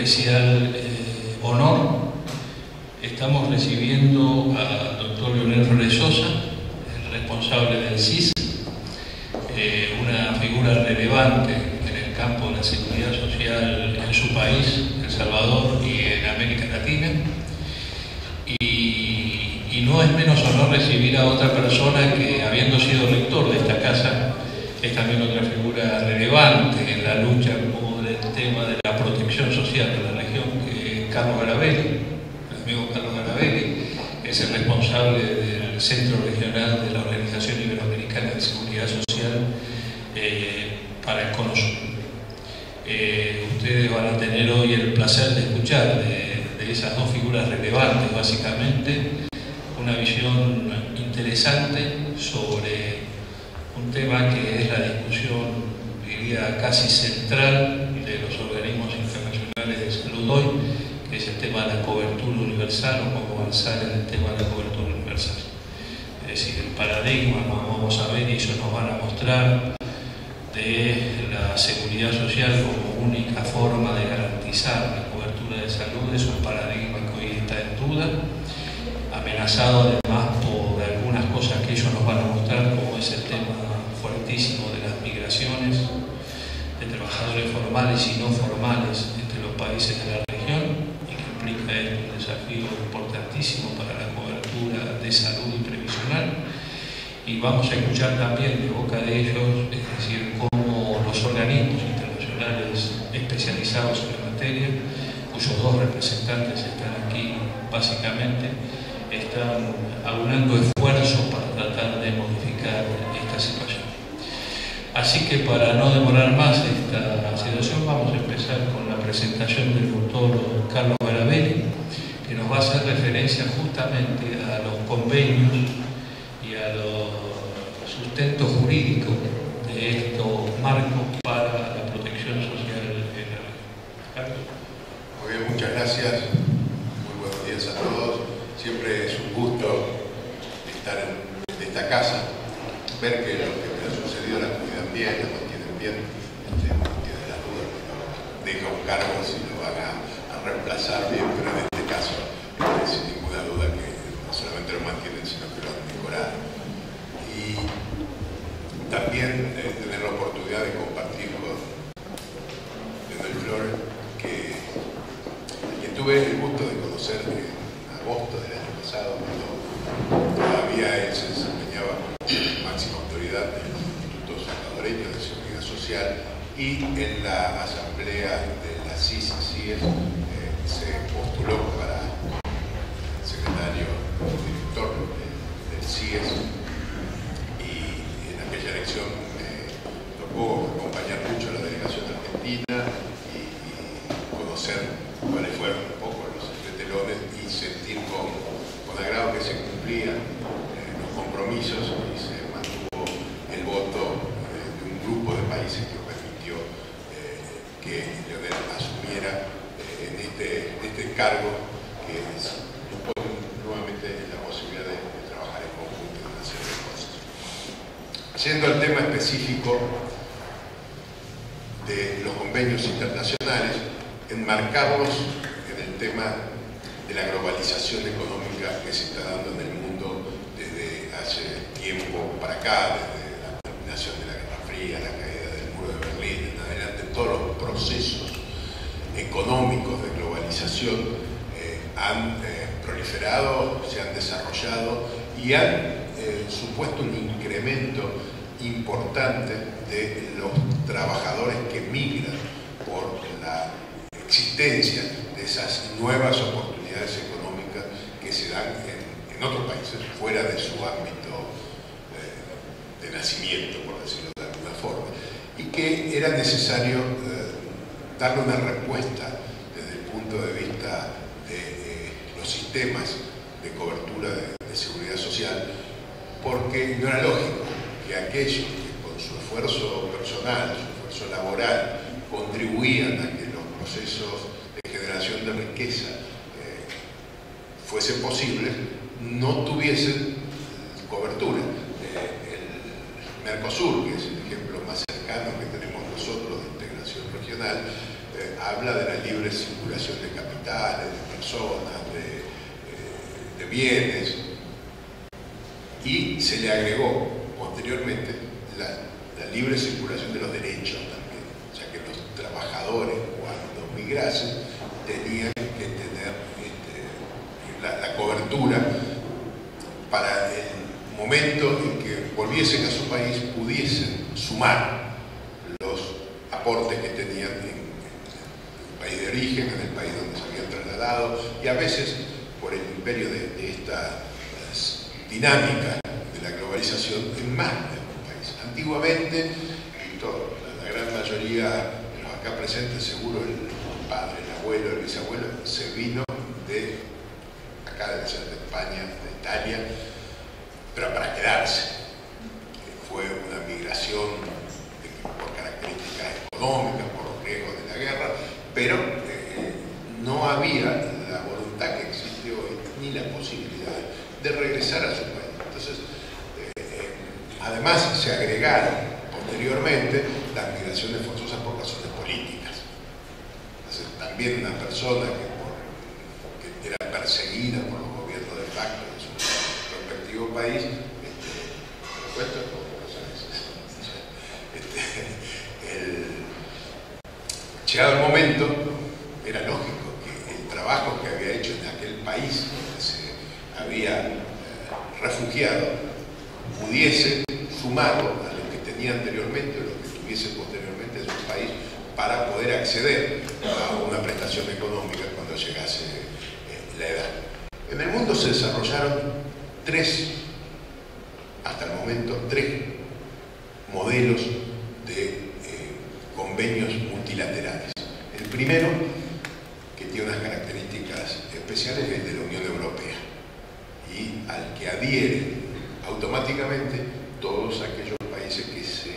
especial honor. Estamos recibiendo al doctor Leonel Ferrer Sosa, el responsable del CIS, una figura relevante en el campo de la seguridad social en su país, El Salvador, y en América Latina. Y no es menos honor recibir a otra persona que, habiendo sido rector de esta casa, es también otra figura relevante en la lucha por el tema de la protección social de la región, Carlos Garabelli, el amigo Carlos Garabelli, es el responsable del Centro Regional de la Organización Iberoamericana de Seguridad Social para el Cono Sur. Ustedes van a tener hoy el placer de escuchar de esas dos figuras relevantes, básicamente, una visión interesante sobre un tema que es la discusión, diría, casi central de los organismos internacionales de salud hoy, que es el tema de la cobertura universal, o cómo avanzar en el tema de la cobertura universal. Es decir, el paradigma, como vamos a ver, y eso nos van a mostrar, de la seguridad social como única forma de garantizar la cobertura de salud, es un paradigma que hoy está en duda, amenazado además por algunas cosas que ellos nos van a mostrar, como es el tema fuertísimo de las migraciones de trabajadores formales y no formales entre los países de la región, y que implica esto un desafío importantísimo para la cobertura de salud y previsional. Y vamos a escuchar también de boca de ellos, es decir, cómo los organismos internacionales especializados en la materia, cuyos dos representantes están aquí básicamente, están aunando esfuerzos para tratar de modificar esta situación. Así que, para no demorar más esta situación, vamos a empezar con la presentación del doctor Carlos Garabelli, que nos va a hacer referencia justamente a los convenios y a los sustentos jurídicos de estos marcos para la protección social en la región. Muy bien, muchas gracias. Muy buenos días a todos. Siempre es un gusto estar en esta casa, ver que lo que me ha sucedido la cuidan bien, la mantienen bien, no tienen las dudas que no deja un cargo si lo van a reemplazar bien, pero en este caso sin ninguna duda que no solamente lo mantienen, sino que lo han mejorado. Y también tener la oportunidad de compartir con Leonel Flores, que tuve el gusto de conocer en agosto del año pasado, cuando todavía él se desempeñaba como máxima autoridad del Instituto Salvadoreño de Seguridad Social, y en la asamblea de la CIS-CIES se postuló para secretario director del CIES, y en aquella elección me tocó acompañar mucho a la delegación argentina y conocer cuáles fueron un poco los entretelones y sentir con agrado que se cumplían los compromisos y se mantuvo el voto de un grupo de países que permitió que Leonel asumiera en este cargo, que nos pone nuevamente la posibilidad de trabajar en conjunto en una serie de cosas. Yendo al tema específico de los convenios internacionales, enmarcamos en el tema de la globalización económica que se está dando en el mundo desde hace tiempo para acá, desde la terminación de la Guerra Fría, la caída del muro de Berlín, en adelante, todos los procesos económicos de globalización han proliferado, se han desarrollado y han supuesto un incremento importante de los trabajadores que migran por la existencia de esas nuevas oportunidades económicas que se dan en otros países, fuera de su ámbito de nacimiento, por decirlo de alguna forma, y que era necesario darle una respuesta desde el punto de vista de los sistemas de cobertura de seguridad social, porque no era lógico que aquellos que con su esfuerzo personal, su esfuerzo laboral, contribuían a que los procesos de generación de riqueza fuesen posibles, no tuviesen cobertura. El Mercosur, que es el ejemplo más cercano que tenemos nosotros de integración regional, habla de la libre circulación de capitales, de personas, de bienes, y se le agregó posteriormente la libre circulación de los derechos también, o sea que los trabajadores cuando migrasen tenían que tener la cobertura para el momento en que volviesen a su país pudiesen sumar los aportes que tenían en el país de origen, en el país donde se habían trasladado, y a veces por el imperio de esta dinámica de la globalización en más de un país. Antiguamente, la gran mayoría de los acá presentes, seguro el padre, el abuelo, el bisabuelo, se vino de acá, debe ser de España, de Italia, pero para quedarse. Fue una migración por características económicas, por los riesgos de la guerra, pero no había la voluntad que existe hoy, ni la posibilidad de regresar a su país. Entonces, además se agregaron posteriormente las migraciones forzosas por razones políticas. Entonces, también una persona que era perseguida por los gobiernos de facto de su respectivo país, llegado el momento, era lógico que el trabajo que había hecho en aquel país donde se había refugiado pudiese sumarlo a lo que tenía anteriormente o lo que tuviese posteriormente en su país para poder acceder a una prestación económica cuando llegase la edad. En el mundo se desarrollaron hasta el momento, tres modelos de convenios multilaterales. El primero, que tiene unas características especiales, es el de la Unión Europea, y al que adhieren automáticamente todos aquellos países que se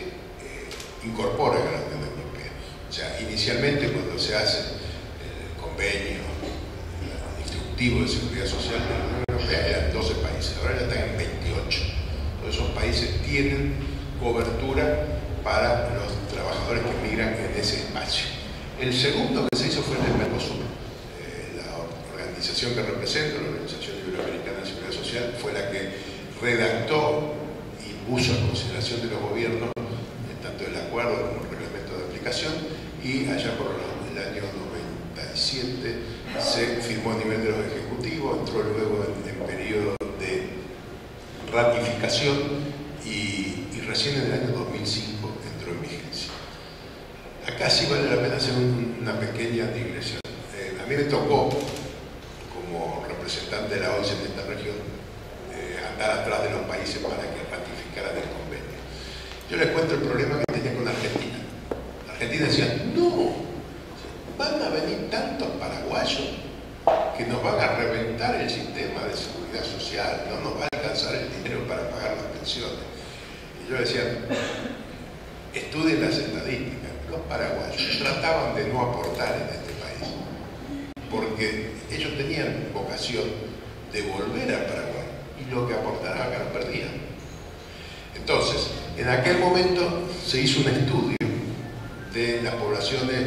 incorporan a la Unión Europea. O sea, inicialmente cuando se hace el convenio instructivo de seguridad social de la Unión Europea eran 12 países, ahora ya están en 28. Todos esos países tienen cobertura para los trabajadores que migran en ese espacio. El segundo que se hizo fue el del Mercosur. La organización que represento, la Organización Iberoamericana de Seguridad Social, fue la que redactó y puso en consideración de los gobiernos tanto el acuerdo como el reglamento de aplicación, y allá por el año 97 se firmó a nivel de los ejecutivos, entró luego en periodo de ratificación y recién en el año 2005 entró en vigencia. Acá sí vale la pena hacer una pequeña digresión. A mí me tocó, como representante de la ONCE en esta región, andar atrás de los países para que ratificaran el convenio. Yo les cuento el problema que tenía con Argentina. Argentina decía, no, van a venir tantos paraguayos que nos van a reventar el sistema de seguridad social, no nos va a alcanzar el dinero para pagar las pensiones. Y yo decía, estudien las estadísticas. Los paraguayos trataban de no aportar en este país, porque ellos tenían vocación de volver a Paraguay, y lo que aportaban acá lo perdían. Entonces, en aquel momento se hizo un estudio de las poblaciones,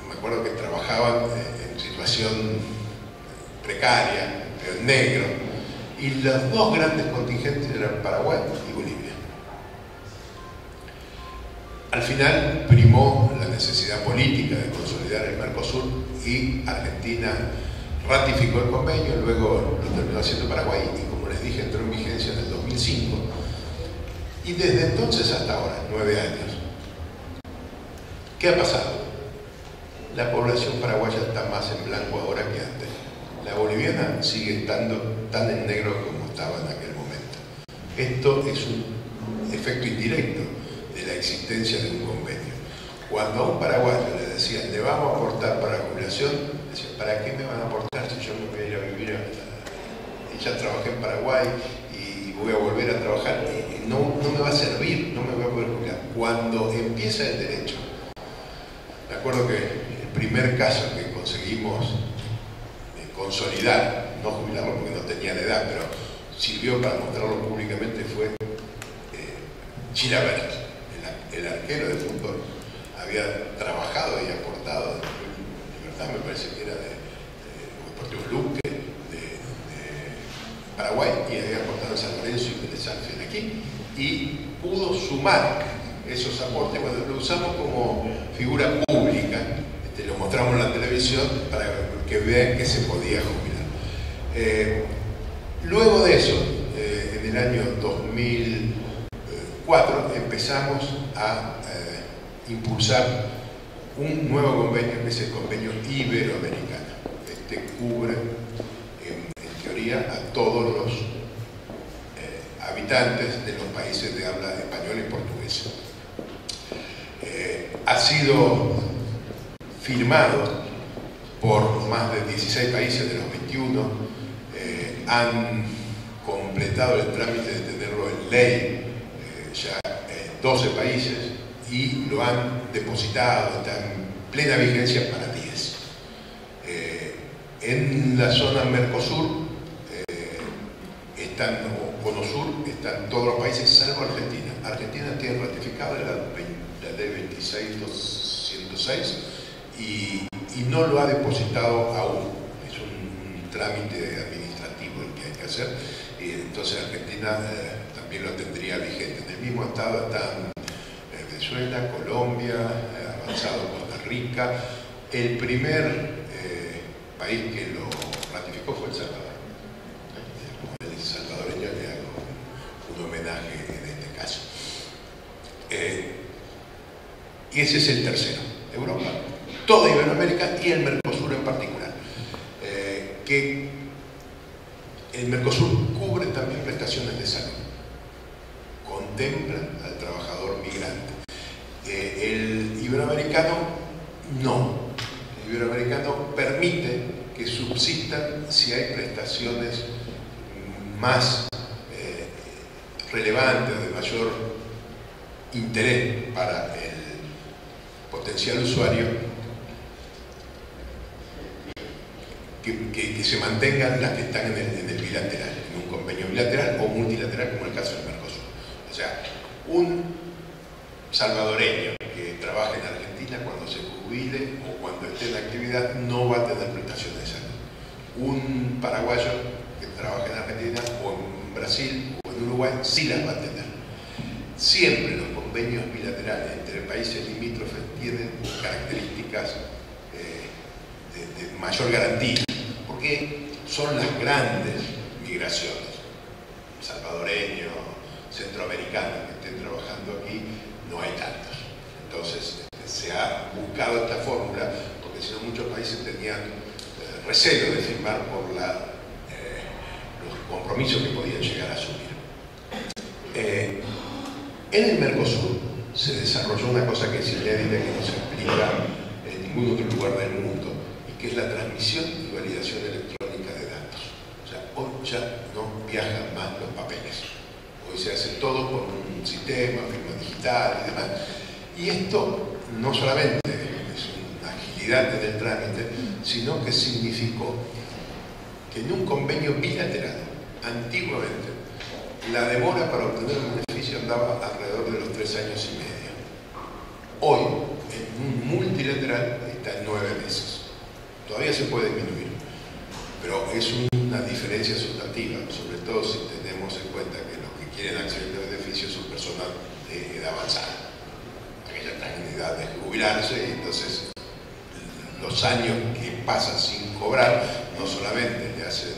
me acuerdo que trabajaban en situación precaria, en negro, y los dos grandes contingentes eran Paraguay y Bolivia. Al final primó la necesidad política de consolidar el Mercosur y Argentina ratificó el convenio, luego lo terminó haciendo Paraguay y, como les dije, entró en vigencia en el 2005. Y desde entonces hasta ahora, 9 años. ¿Qué ha pasado? La población paraguaya está más en blanco ahora que antes. La boliviana sigue estando tan en negro como estaba en aquel momento. Esto es un efecto indirecto de la existencia de un convenio. Cuando a un paraguayo le decían, le vamos a aportar para la jubilación, decían, ¿para qué me van a aportar si yo me voy a ir a vivir y ya trabajé en Paraguay y voy a volver a trabajar? Y no me va a servir, no me voy a poder jubilar. Cuando empieza el derecho, me acuerdo que el primer caso que conseguimos consolidar, no jubilarlo porque no tenía la edad, pero sirvió para mostrarlo públicamente, fue Chilavert, el arquero de fútbol. había trabajado y aportado en Libertad, me parece que era de Deportivo Luque, de Paraguay, y había aportado en San Lorenzo y de Sanfield aquí, y pudo sumar esos aportes cuando lo usamos como figura pública. Lo mostramos en la televisión para que vean que se podía jubilar. Luego de eso, en el año 2004 empezamos a impulsar un nuevo convenio, que es el convenio iberoamericano. Este cubre, en teoría, a todos los habitantes de los países de habla española y portuguesa. Ha sido firmado por más de 16 países de los 21, han completado el trámite de tenerlo en ley ya 12 países y lo han depositado, está en plena vigencia para 10. En la zona Mercosur, o Cono Sur, están todos los países salvo Argentina. Argentina tiene ratificada la ley 26206 y no lo ha depositado aún. Es un trámite administrativo el que hay que hacer, y entonces Argentina también lo tendría vigente. En el mismo estado están Venezuela, Colombia, avanzado Costa Rica. El primer país que lo ratificó fue El Salvador. El salvadoreño le hago un homenaje en este caso. Y ese es el tercero. Europa, toda Iberoamérica y el Mercosur en particular. Que el Mercosur cubre también prestaciones de salud, contempla al trabajador migrante. El iberoamericano no. El iberoamericano permite que subsistan si hay prestaciones más relevantes o de mayor interés para el potencial usuario, que se mantengan las que están en el bilateral, en un convenio bilateral o multilateral, como el caso del Mercosur. O sea, un salvadoreño que trabaja en Argentina, cuando se jubile o cuando esté en actividad, no va a tener prestaciones de salud. Un paraguayo que trabaja en Argentina o en Brasil o en Uruguay sí las va a tener. Siempre los convenios bilaterales entre países limítrofes tienen características de mayor garantía, porque son las grandes migraciones. Salvadoreños, centroamericanos que estén trabajando aquí, no hay tantos. Entonces se ha buscado esta fórmula, porque si no muchos países tenían recelo de firmar por los compromisos que podían llegar a asumir. En el Mercosur se desarrolló una cosa que es inédita, que no se explica en ningún otro lugar del mundo, y que es la transmisión y validación electrónica de datos. O sea, hoy ya no viajan más los papeles. Hoy se hace todo con un sistema, firma digital y demás. Y esto no solamente es una agilidad en el trámite, sino que significó que en un convenio bilateral, antiguamente, la demora para obtener un beneficio andaba alrededor de los 3 años y medio. Hoy, en un multilateral, está en 9 meses. Todavía se puede disminuir, pero es una diferencia sustantiva, sobre todo si tenemos en cuenta que los que quieren acceder a beneficios son personas de edad avanzada, que ya están en edad de jubilarse, y entonces los años que pasan sin cobrar no solamente le hacen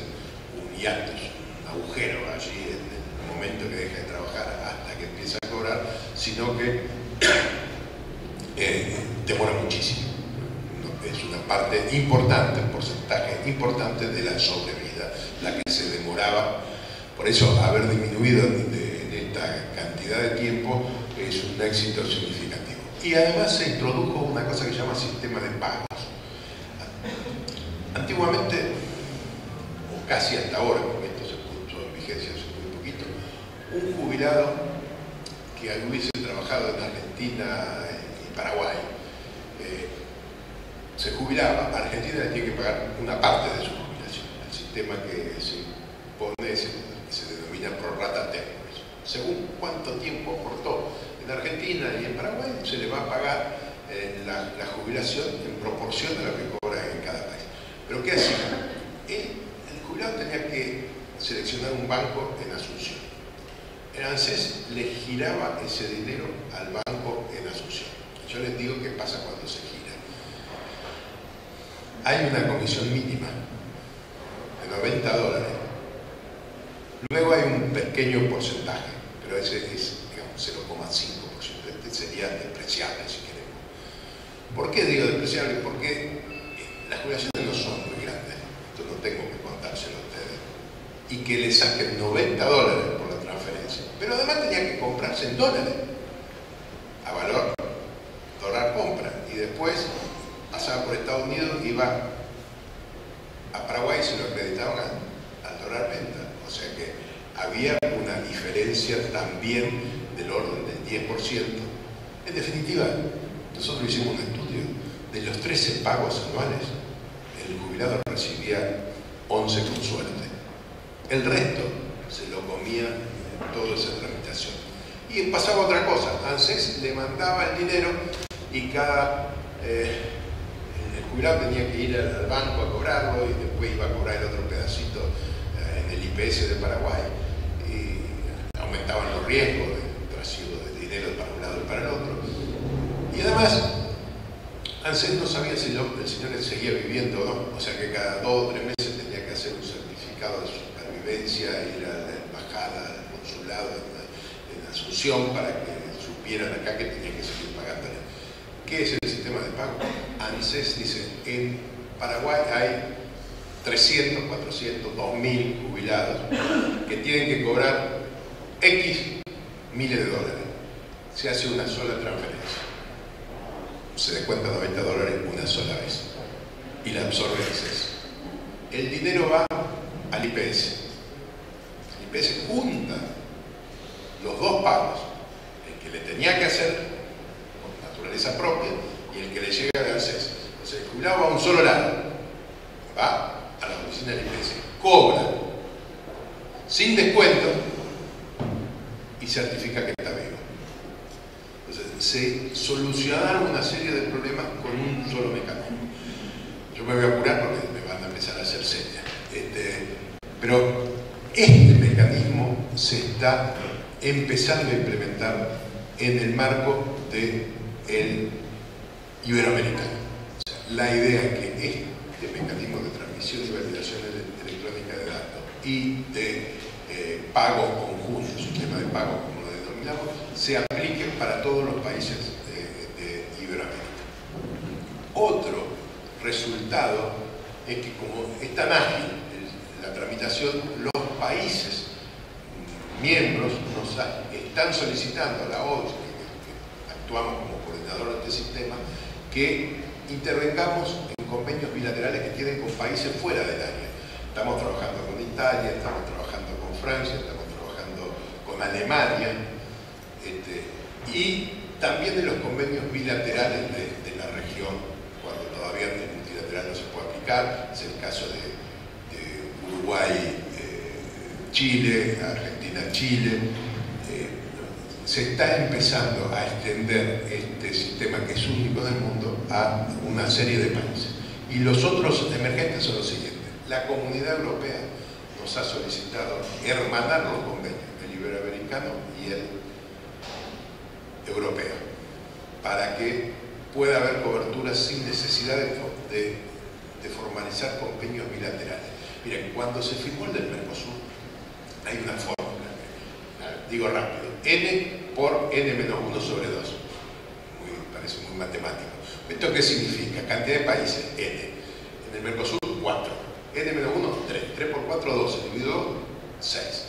un hiatus, un agujero allí en el momento que deja de trabajar hasta que empieza a cobrar, sino que demora muchísimo. Es una parte importante, un porcentaje importante de la sobrevida, la que se demoraba. Por eso haber disminuido en esta cantidad de tiempo es un éxito significativo. Y además se introdujo una cosa que se llama sistema de pagos. Antiguamente, o casi hasta ahora, porque esto se puso en vigencia hace muy poquito, un jubilado que hubiese trabajado en Argentina y Paraguay, se jubilaba. Argentina le tiene que pagar una parte de su jubilación. El sistema que se impone se denomina prorata temporis. Según cuánto tiempo aportó en Argentina y en Paraguay, se le va a pagar la jubilación en proporción a lo que cobra en cada país. Pero ¿qué hacía? El jubilado tenía que seleccionar un banco en Asunción. El ANSES le giraba ese dinero al banco en Asunción. Yo les digo qué pasa cuando se gira. Hay una comisión mínima de $90. Luego hay un pequeño porcentaje, pero ese es, digamos, 0,5%. Este sería despreciable, si queremos. ¿Por qué digo despreciable? Porque las jubilaciones no son muy grandes. Esto no tengo que contárselo a ustedes. Y que le saquen $90 por la transferencia. Pero además tenía que comprarse en dólares. A valor, dólar compra. Y después pasaba por Estados Unidos, iba a Paraguay y se lo acreditaban al dólar venta. O sea que había una diferencia también del orden del 10%. En definitiva, nosotros hicimos un estudio de los 13 pagos anuales. El jubilado recibía 11 con suerte. El resto se lo comía toda esa tramitación. Y pasaba otra cosa. ANSES le mandaba el dinero y el jubilado tenía que ir al banco a cobrarlo y después iba a cobrar el otro pedacito en el IPS de Paraguay. Y aumentaban los riesgos del trasiego de dinero para un lado y para el otro. Y además, ANSES no sabía si el señor seguía viviendo o no. O sea que cada 2 o 3 meses tenía que hacer un certificado de supervivencia, ir a la embajada, al consulado en Asunción para que supieran acá que tenía que seguir pagándole. ¿Qué es el sistema de pago? ANSES dice, en Paraguay hay 300, 400, 2000 jubilados que tienen que cobrar X miles de dólares. Se hace una sola transferencia. Se descuenta $90 una sola vez y la absorbe ANSES. El dinero va al IPS. El IPS junta los dos pagos, el que le tenía que hacer por naturaleza propia y el que le llega de ANSES. Entonces el jubilado va a un solo lado, va a la oficina del IPS, cobra sin descuento y certifica que está vivo. Entonces se solucionaron una serie de problemas con un solo mecanismo. Yo me voy a apurar porque me van a empezar a hacer señas. Pero este mecanismo se está empezando a implementar en el marco del iberoamericano. O sea, la idea es que este mecanismo de transmisión y validación electrónica de datos y de pagos conjuntos, sistema de pago como lo denominamos, se aplique para todos los países de Iberoamérica. Otro resultado es que como es tan ágil la tramitación, los países miembros nos están solicitando a la OCDE, que actuamos como coordinador de este sistema, que intervengamos en convenios bilaterales que tienen con países fuera del área. Estamos trabajando con Italia, estamos trabajando con Francia, estamos trabajando con Alemania, y también de los convenios bilaterales de la región, cuando todavía el multilateral no se puede aplicar. Es el caso de Uruguay, Chile, Argentina, Chile. Se está empezando a extender este sistema, que es único en el mundo, a una serie de países. Y los otros emergentes son los siguientes. La Comunidad Europea nos ha solicitado hermanar los convenios, el iberoamericano y el europeo, para que pueda haber cobertura sin necesidad de formalizar convenios bilaterales. Miren, cuando se firmó el del Mercosur, hay una fórmula, digo rápido, n por n-1 sobre 2. Parece muy matemático. ¿Esto qué significa? Cantidad de países, n. En el Mercosur, 4. n-1, 3. 3 por 4, 12. Dividido, 6.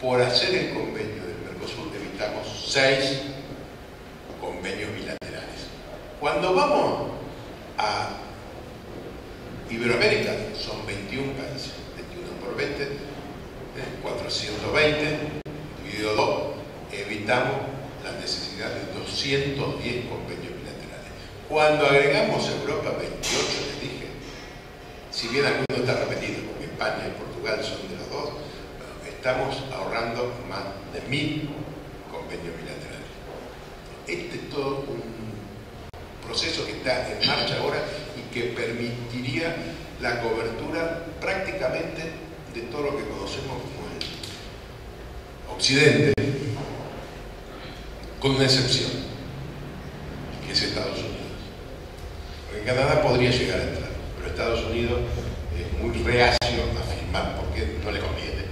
Por hacer el convenio del Mercosur evitamos 6 convenios bilaterales. Cuando vamos a Iberoamérica, son 21 países. 21 por 20, 420, dividido 2, evitamos la necesidad de 210 convenios bilaterales. Cuando agregamos Europa, 28, les dije, si bien alguno está repetido, porque España y Portugal son de los dos, estamos ahorrando más de 1000 convenios bilaterales. Este es todo proceso que está en marcha ahora y que permitiría la cobertura prácticamente de todo lo que conocemos como el Occidente, con una excepción, que es Estados Unidos. Porque Canadá podría llegar a entrar, pero Estados Unidos es muy reacio a firmar porque no le conviene,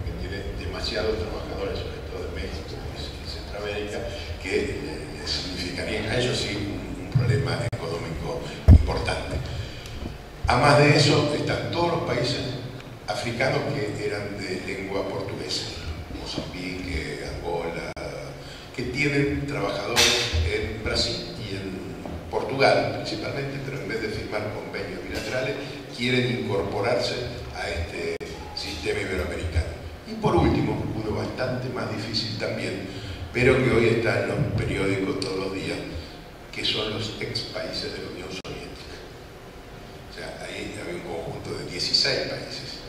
porque tiene demasiados trabajadores, sobre todo de México y Centroamérica, que significarían a ellos sí un problema económico importante. A más de eso, están todos los países africanos que eran de lengua portuguesa, Mozambique, Angola, que tienen trabajadores en Brasil y en Portugal principalmente, pero en vez de firmar convenios bilaterales, quieren incorporarse a este sistema iberoamericano. Y por último, uno bastante más difícil también, pero que hoy está en los periódicos todos los días, que son los ex países de la Unión Soviética. O sea, ahí había un conjunto de 16 países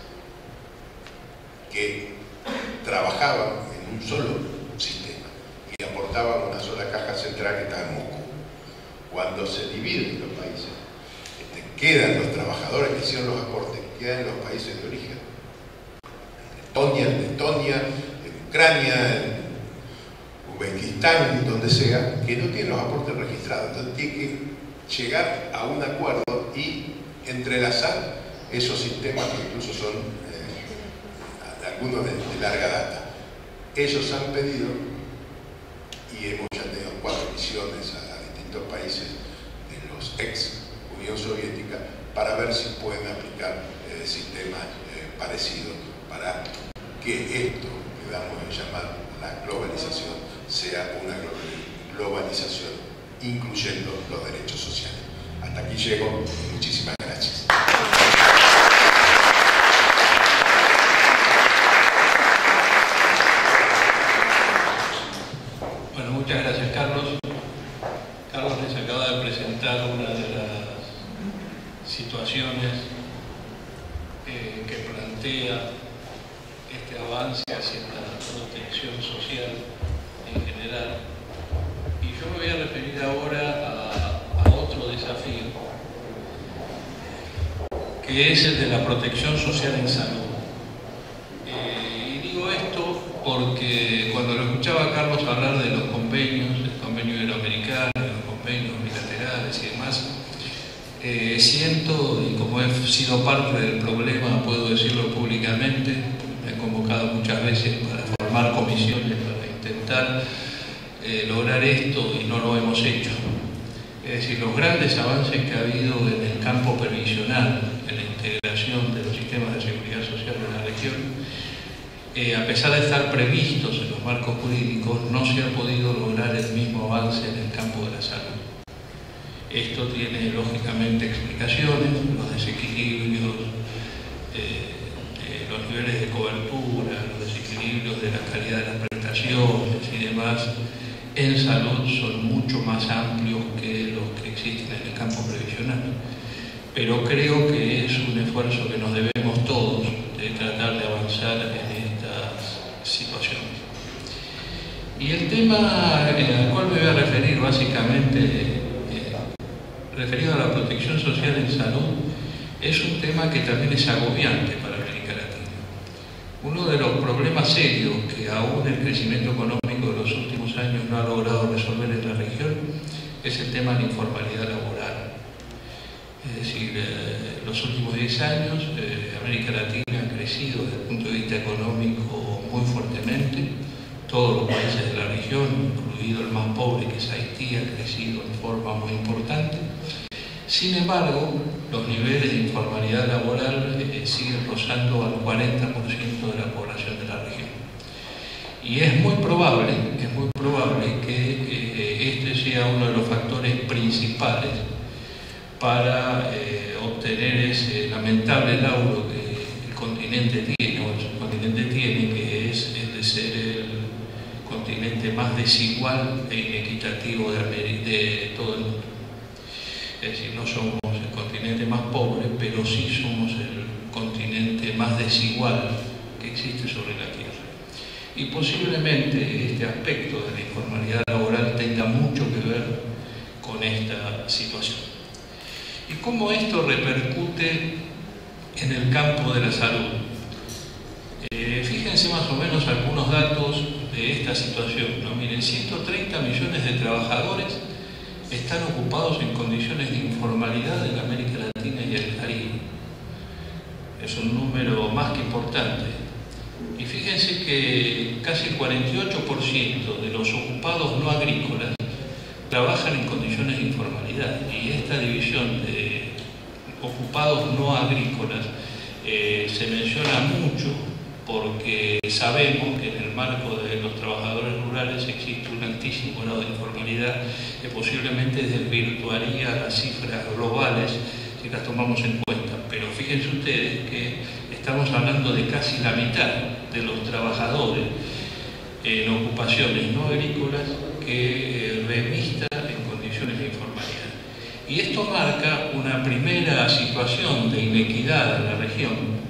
que trabajaban en un solo sistema y aportaban una sola caja central que estaba en Moscú. Cuando se dividen los países, quedan los trabajadores que hicieron los aportes, quedan en los países de origen. En Letonia, en Ucrania, en Uzbekistán, donde sea, que no tienen los aportes registrados. Entonces tiene que llegar a un acuerdo y entrelazar esos sistemas que incluso son algunos de larga data. Ellos han pedido, y hemos ya tenido 4 misiones a distintos países de los ex Unión Soviética, para ver si pueden aplicar sistemas parecidos para que esto que damos a llamar la globalización sea una globalización incluyendo los derechos sociales. Hasta aquí llego. Muchísimas gracias. Bueno, muchas gracias, Carlos. Carlos les acaba de presentar una de las situaciones que plantea este avance hacia la protección social en general. Y yo me voy a referir ahora a otro desafío, que es el de la protección social en salud. Y digo esto porque cuando lo escuchaba a Carlos hablar de los convenios, el convenio iberoamericano, los convenios bilaterales y demás, siento, y como he sido parte del problema, puedo decirlo públicamente, me han convocado muchas veces para formar comisiones para intentar lograr esto y no lo hemos hecho. Es decir, los grandes avances que ha habido en el campo previsional, en la integración de los sistemas de seguridad social en la región, a pesar de estar previstos en los marcos jurídicos, no se ha podido lograr el mismo avance en el campo de la salud. Esto tiene lógicamente explicaciones, los desequilibrios, los niveles de cobertura, los desequilibrios de la calidad de las prestaciones y demás en salud son mucho más amplios que los que existen en el campo previsional. Pero creo que es un esfuerzo que nos debemos todos de tratar de avanzar en estas situaciones. Y el tema al cual me voy a referir básicamente, referido a la protección social en salud, es un tema que también es agobiante para América Latina. Uno de los problemas serios que aún el crecimiento económico de los últimos años no ha logrado resolver en la región es el tema de la informalidad laboral. Es decir, los últimos 10 años América Latina ha crecido desde el punto de vista económico muy fuertemente. Todos los países de la región, incluido el más pobre que es Haití, ha crecido en forma muy importante. Sin embargo, los niveles de informalidad laboral siguen rozando al 40% de la población de la región. Y es muy probable que este sea uno de los factores principales para obtener ese lamentable laudo que el continente tiene, o el subcontinente tiene, que es el de ser el continente más desigual e inequitativo de todo el mundo. Es decir, no somos el continente más pobre, pero sí somos el continente más desigual que existe sobre la Tierra. Y posiblemente este aspecto de la informalidad laboral tenga mucho que ver con esta situación. ¿Y cómo esto repercute en el campo de la salud? Fíjense más o menos algunos datos de esta situación, ¿no? Miren, 130 millones de trabajadores están ocupados en condiciones de informalidad en América Latina y el Caribe. Es un número más que importante. Y fíjense que casi el 48% de los ocupados no agrícolas trabajan en condiciones de informalidad. Y esta división de ocupados no agrícolas se menciona mucho porque sabemos que en el marco de los trabajadores rurales existe un altísimo grado de informalidad que posiblemente desvirtuaría las cifras globales si las tomamos en cuenta. Pero fíjense ustedes que estamos hablando de casi la mitad de los trabajadores en ocupaciones no agrícolas que remista en condiciones de informalidad. Y esto marca una primera situación de inequidad en la región,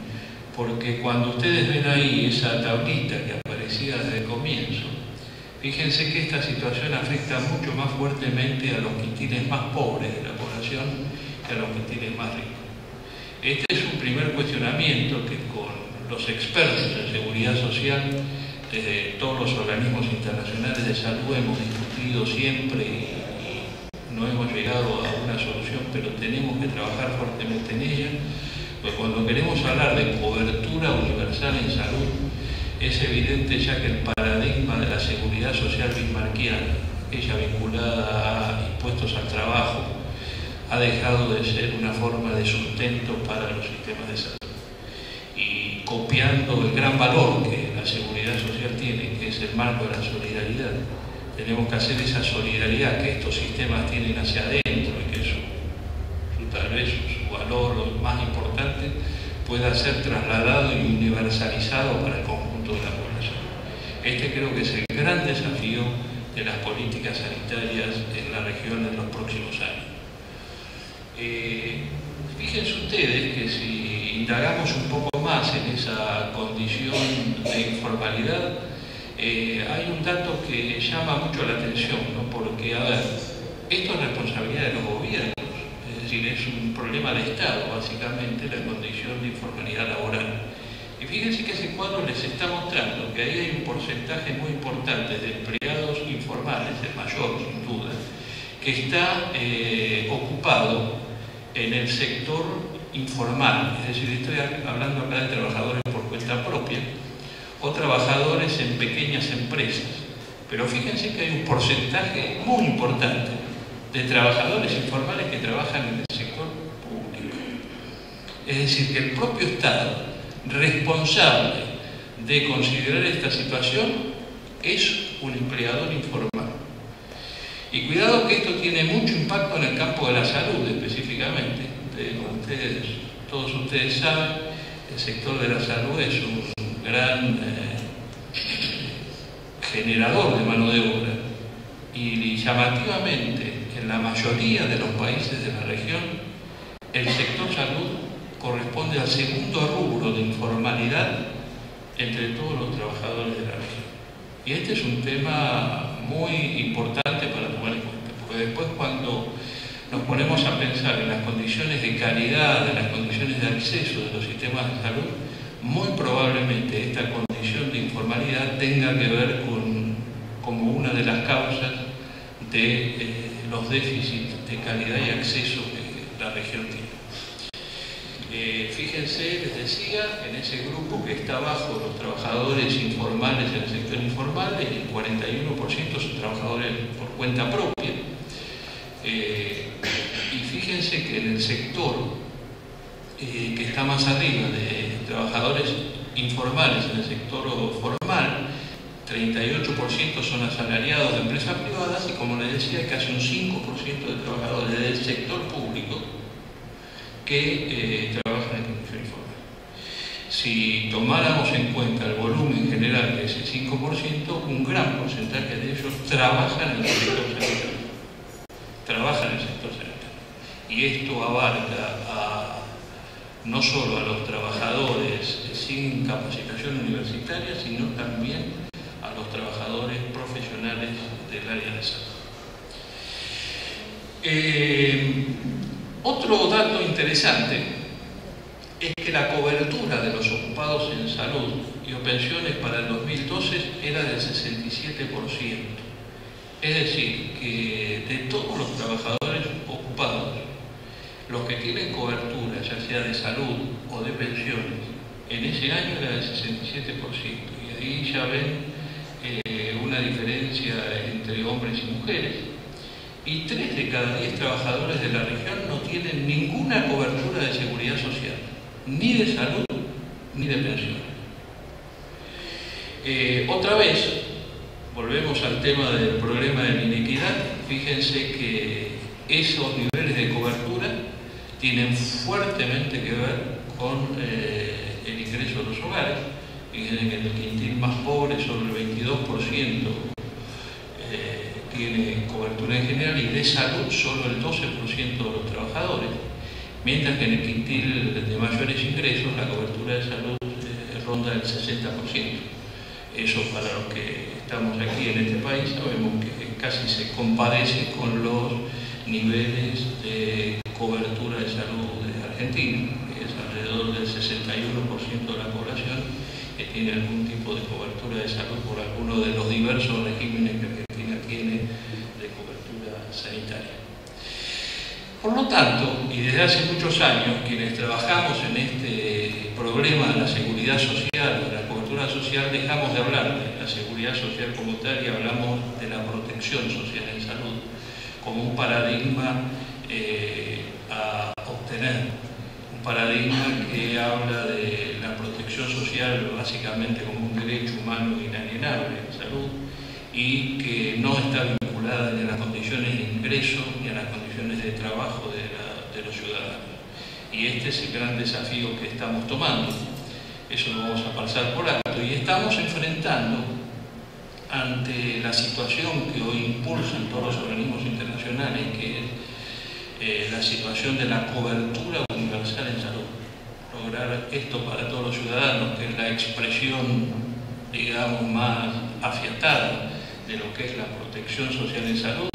porque cuando ustedes ven ahí esa tablita que aparecía desde el comienzo, fíjense que esta situación afecta mucho más fuertemente a los quintiles más pobres de la población que a los quintiles más ricos. Este es un primer cuestionamiento que con los expertos en seguridad social, desde todos los organismos internacionales de salud, hemos discutido siempre y no hemos llegado a una solución, pero tenemos que trabajar fuertemente en ella. Pues cuando queremos hablar de cobertura universal en salud, es evidente ya que el paradigma de la seguridad social bismarckiana, ella vinculada a impuestos al trabajo, ha dejado de ser una forma de sustento para los sistemas de salud. Y copiando el gran valor que la seguridad social tiene, que es el marco de la solidaridad, tenemos que hacer esa solidaridad que estos sistemas tienen hacia adentro y que tal vez su valor más importante pueda ser trasladado y universalizado para el conjunto de la población. Este creo que es el gran desafío de las políticas sanitarias en la región en los próximos años. Fíjense ustedes que si indagamos un poco más en esa condición de informalidad, hay un dato que llama mucho la atención, ¿no? Porque, a ver, esto es responsabilidad de los gobiernos. Es decir, es un problema de Estado, básicamente, la condición de informalidad laboral. Y fíjense que ese cuadro les está mostrando que ahí hay un porcentaje muy importante de empleados informales, el mayor, sin duda, que está ocupado en el sector informal. Es decir, estoy hablando acá de trabajadores por cuenta propia o trabajadores en pequeñas empresas. Pero fíjense que hay un porcentaje muy importante de trabajadores informales que trabajan en el sector público. Es decir, que el propio Estado, responsable de considerar esta situación, es un empleador informal. Y cuidado que esto tiene mucho impacto en el campo de la salud específicamente. Como todos ustedes saben, el sector de la salud es un gran generador de mano de obra. Y llamativamente, en la mayoría de los países de la región, el sector salud corresponde al segundo rubro de informalidad entre todos los trabajadores de la región. Y este es un tema muy importante para tomar en cuenta, porque después cuando nos ponemos a pensar en las condiciones de calidad, en las condiciones de acceso de los sistemas de salud, muy probablemente esta condición de informalidad tenga que ver como una de las causas de los déficits de calidad y acceso que la región tiene. Fíjense, les decía, en ese grupo que está bajo los trabajadores informales en el sector informal, el 41% son trabajadores por cuenta propia. Y fíjense que en el sector que está más arriba de trabajadores informales, en el sector formal, 38% son asalariados de empresas privadas y, como les decía, casi un 5% de trabajadores del sector público que trabajan en condición informal. Si tomáramos en cuenta el volumen general de ese 5%, un gran porcentaje de ellos trabajan en el sector sanitario. Trabajan en el sector sanitario. Y esto abarca no solo a los trabajadores sin capacitación universitaria, sino también a los trabajadores profesionales del área de salud. Otro dato interesante es que la cobertura de los ocupados en salud y o pensiones para el 2012 era del 67%. Es decir, que de todos los trabajadores ocupados, los que tienen cobertura, ya sea de salud o de pensiones, en ese año era del 67%. Y ahí ya ven una diferencia entre hombres y mujeres. Y 3 de cada 10 trabajadores de la región no tienen ninguna cobertura de seguridad social, ni de salud, ni de pensiones. Otra vez, volvemos al tema del problema de la inequidad. Fíjense que esos niveles de cobertura tienen fuertemente que ver con el ingreso de los hogares. Fíjense que en el quintil más pobre solo el 22% tiene cobertura en general, y de salud solo el 12% de los trabajadores, mientras que en el quintil de mayores ingresos la cobertura de salud ronda el 60%. Eso, para los que estamos aquí en este país, sabemos que casi se compadece con los niveles de cobertura de salud de Argentina, que es alrededor del 61% de la población que tiene algún tipo de cobertura de salud por alguno de los diversos regímenes que Argentina tiene de cobertura sanitaria. Por lo tanto, y desde hace muchos años, quienes trabajamos en este problema de la seguridad social, de la cobertura social, dejamos de hablar de la seguridad social como tal y hablamos de la protección social en salud como un paradigma a obtener, un paradigma que habla de la protección social básicamente como un derecho humano inalienable en salud y que no está vinculada ni a las condiciones de ingreso ni a las condiciones de trabajo de los ciudadanos. Y este es el gran desafío que estamos tomando. Eso lo vamos a pasar por alto. Y estamos enfrentando, ante la situación que hoy impulsan todos los organismos internacionales, que es la situación de la cobertura universal en salud. Lograr esto para todos los ciudadanos, que es la expresión, digamos, más afiatada de lo que es la protección social en salud.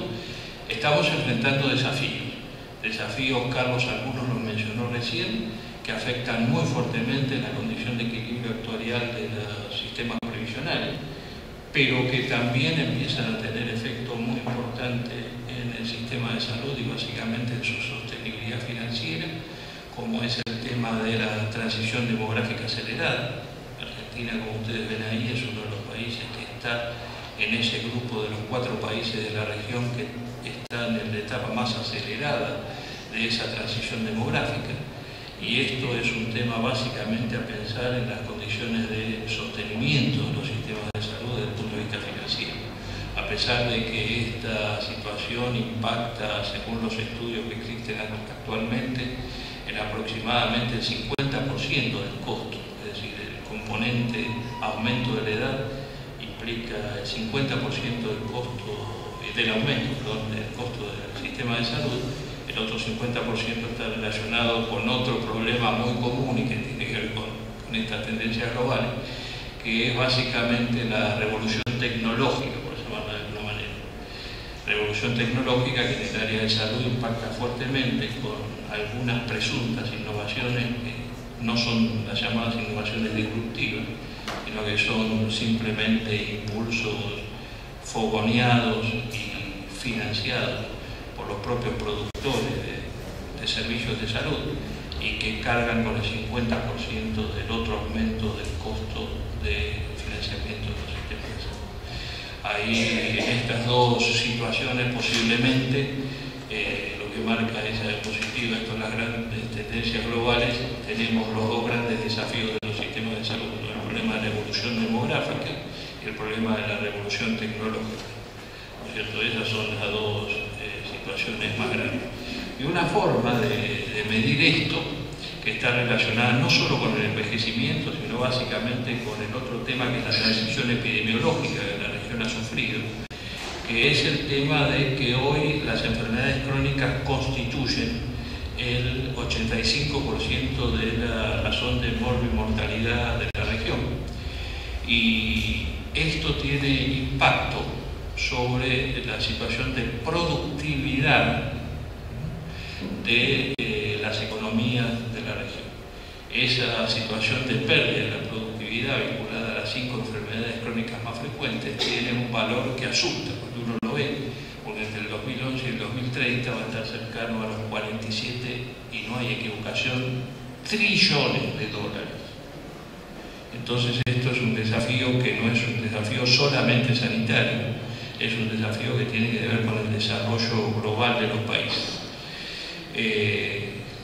Estamos enfrentando desafíos, Carlos algunos los mencionó recién, que afectan muy fuertemente la condición de equilibrio actuarial de los sistemas previsionales, pero que también empiezan a tener efecto muy importante en el sistema de salud y básicamente en su sostenibilidad financiera, como es el tema de la transición demográfica acelerada. Argentina, como ustedes ven ahí, es uno de los países que está en ese grupo de los 4 países de la región que están en la etapa más acelerada de esa transición demográfica. Y esto es un tema básicamente a pensar en las condiciones de sostenimiento de los sistemas de salud desde el punto de vista financiero. A pesar de que esta situación impacta, según los estudios que existen actualmente, en aproximadamente el 50% del costo, es decir, el componente aumento de la edad implica el 50% del costo, del costo del sistema de salud. El otro 50% está relacionado con otro problema muy común y que tiene que ver con estas tendencias globales, que es básicamente la revolución tecnológica, por llamarla de alguna manera. Revolución tecnológica que en el área de salud impacta fuertemente con algunas presuntas innovaciones que no son las llamadas innovaciones disruptivas, sino que son simplemente impulsos fogoneados y financiados por los propios productores de servicios de salud y que cargan con el 50% del otro aumento del costo de financiamiento de los sistemas de salud. Ahí, en estas dos situaciones, posiblemente, lo que marca esa diapositiva, estas son las grandes tendencias globales, tenemos los 2 grandes desafíos de los sistemas de salud, el problema de la evolución demográfica y el problema de la revolución tecnológica. ¿No es cierto? Esas son las 2 situaciones más grandes. Y una forma de medir esto, que está relacionada no solo con el envejecimiento, sino básicamente con el otro tema que es la transición epidemiológica que la región ha sufrido, que es el tema de que hoy las enfermedades crónicas constituyen el 85% de la razón de morbimortalidad de la región. Y esto tiene impacto sobre la situación de productividad de las economías de la región. Esa situación de pérdida de la productividad vinculada a las 5 enfermedades crónicas más frecuentes tiene un valor que asusta cuando uno lo ve, porque entre el 2011 y el 2030 va a estar cercano a los 47, y no hay equivocación, trillones de dólares. Entonces esto es un desafío que no es un desafío solamente sanitario, es un desafío que tiene que ver con el desarrollo global de los países.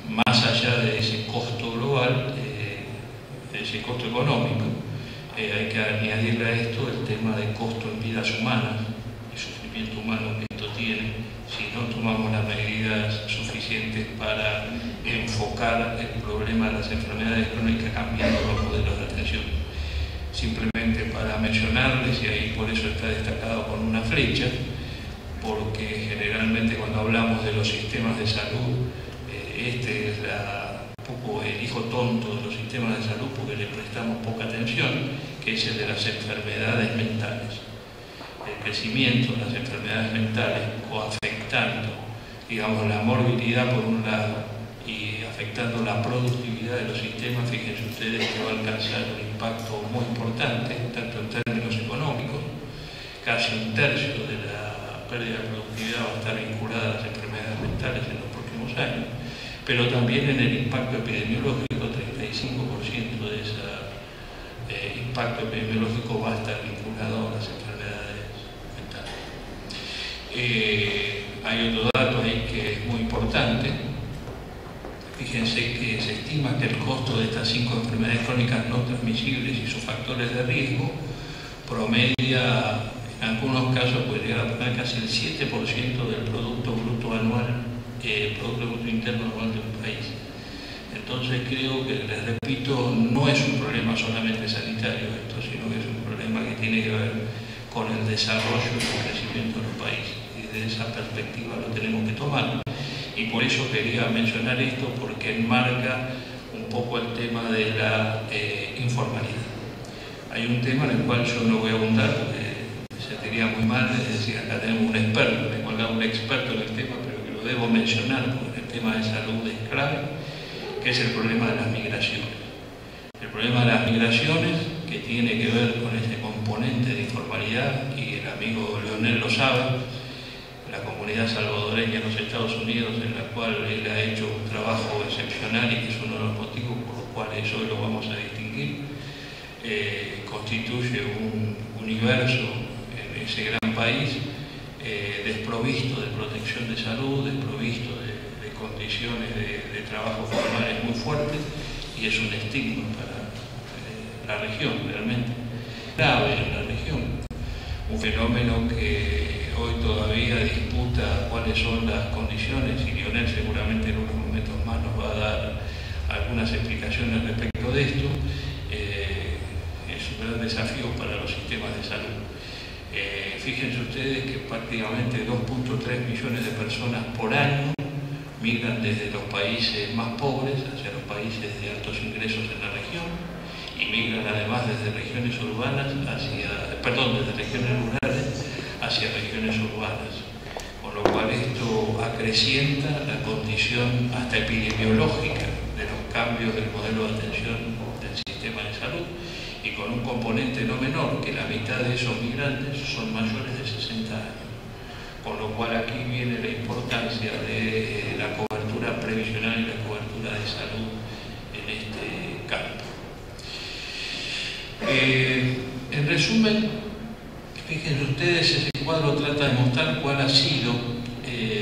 Más allá de ese costo global, ese costo económico, hay que añadirle a esto el tema de costo en vidas humanas, el sufrimiento humano que esto tiene, si no tomamos las medidas suficientes para enfocar el problema de las enfermedades crónicas cambiando los modelos de atención. Simplemente para mencionarles, y ahí por eso está destacado con una flecha, porque generalmente cuando hablamos de los sistemas de salud, este es un poco el hijo tonto de los sistemas de salud porque le prestamos poca atención, que es el de las enfermedades mentales. El crecimiento de las enfermedades mentales coafectando, digamos, la morbilidad por un lado y afectando la productividad de los sistemas, fíjense ustedes que va a alcanzar un impacto muy importante, tanto en términos económicos, casi un tercio de la pérdida de productividad va a estar vinculada a las enfermedades mentales en los próximos años, pero también en el impacto epidemiológico, 35% de ese impacto epidemiológico va a estar vinculado a las enfermedades mentales. Hay otro dato ahí que es muy importante. Fíjense que se estima que el costo de estas 5 enfermedades crónicas no transmisibles y sus factores de riesgo promedia, en algunos casos puede llegar a poner casi el 7% del Producto Bruto Anual, Producto Bruto Interno Anual de un país. Entonces creo que, les repito, no es un problema solamente sanitario esto, sino que es un problema que tiene que ver con el desarrollo y el crecimiento de los países. Y desde esa perspectiva lo tenemos que tomar. Y por eso quería mencionar esto, porque enmarca un poco el tema de la informalidad. Hay un tema en el cual yo no voy a abundar, porque se sentiría muy mal, es decir, acá tenemos un experto, me he un experto en el tema, pero que lo debo mencionar porque el tema de salud es clave, que es el problema de las migraciones. El problema de las migraciones, que tiene que ver con ese componente de informalidad, y el amigo Leonel lo sabe, la comunidad salvadoreña en los Estados Unidos, en la cual él ha hecho un trabajo excepcional y que es uno de los motivos por los cuales hoy lo vamos a distinguir, constituye un universo en ese gran país desprovisto de protección de salud, desprovisto de condiciones de trabajo formales muy fuertes, y es un estigma para la región, realmente grave en la región. Un fenómeno que hoy todavía disputa cuáles son las condiciones, y Lionel seguramente en unos momentos más nos va a dar algunas explicaciones respecto de esto. Es un gran desafío para los sistemas de salud. Fíjense ustedes que prácticamente 2.3 millones de personas por año migran desde los países más pobres hacia los países de altos ingresos en la región, y migran además desde regiones urbanas desde regiones rurales hacia regiones urbanas, con lo cual esto acrecienta la condición hasta epidemiológica de los cambios del modelo de atención del sistema de salud, y con un componente no menor, que la mitad de esos migrantes son mayores de 60 años, con lo cual aquí viene la importancia de la cobertura previsional y la cobertura de salud en este campo. En resumen, fíjense ustedes, ese cuadro trata de mostrar cuál ha sido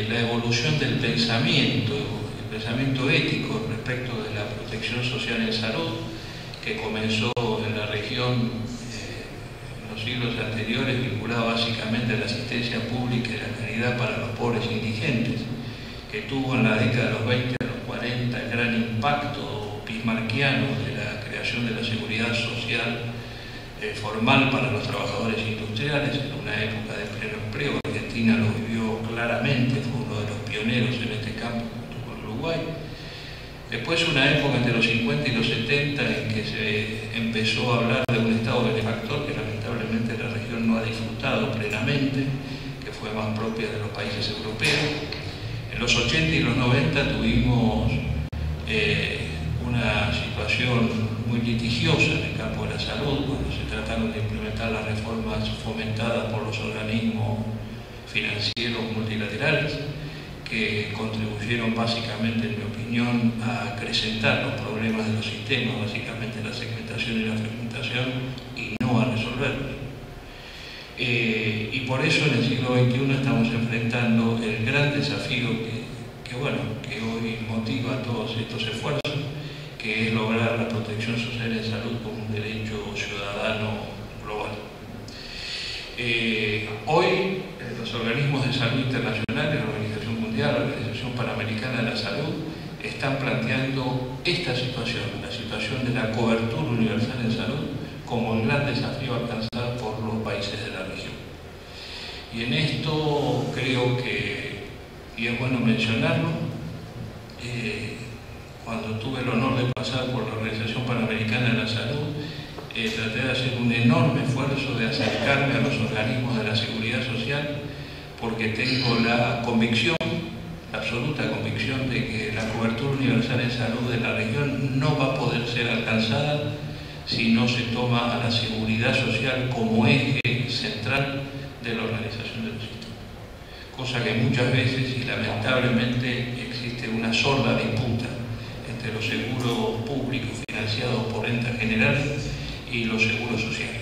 la evolución del pensamiento, el pensamiento ético respecto de la protección social en salud, que comenzó en la región en los siglos anteriores, vinculado básicamente a la asistencia pública y la caridad para los pobres e indigentes, que tuvo en la década de los 20 a los 40 el gran impacto bismarckiano de la creación de la seguridad social formal para los trabajadores industriales, en una época de pleno empleo. Argentina lo vivió claramente, fue uno de los pioneros en este campo junto con Uruguay. Después una época entre los 50 y los 70 en que se empezó a hablar de un Estado benefactor que lamentablemente la región no ha disfrutado plenamente, que fue más propia de los países europeos. En los 80 y los 90 tuvimos una situación muy litigiosa en el campo de la salud, cuando se trataron de implementar las reformas fomentadas por los organismos financieros multilaterales, que contribuyeron básicamente, en mi opinión, a acrecentar los problemas de los sistemas, básicamente la segmentación y la fragmentación, y no a resolverlos. Y por eso en el siglo XXI estamos enfrentando el gran desafío que hoy motiva todos estos esfuerzos, que es lograr la protección social en salud como un derecho ciudadano global. Hoy los organismos de salud internacionales, la Organización Mundial, la Organización Panamericana de la Salud, están planteando esta situación, la situación de la cobertura universal en salud, como el gran desafío a alcanzar por los países de la región. Y en esto creo que, y es bueno mencionarlo, cuando tuve el honor de pasar por la Organización Panamericana de la Salud, traté de hacer un enorme esfuerzo de acercarme a los organismos de la seguridad social, porque tengo la convicción, la absoluta convicción, de que la cobertura universal en salud de la región no va a poder ser alcanzada si no se toma a la seguridad social como eje central de la organización del sistema. Cosa que muchas veces, y lamentablemente, existe una sorda disputa entre los seguros públicos financiados por rentas generales y los seguros sociales.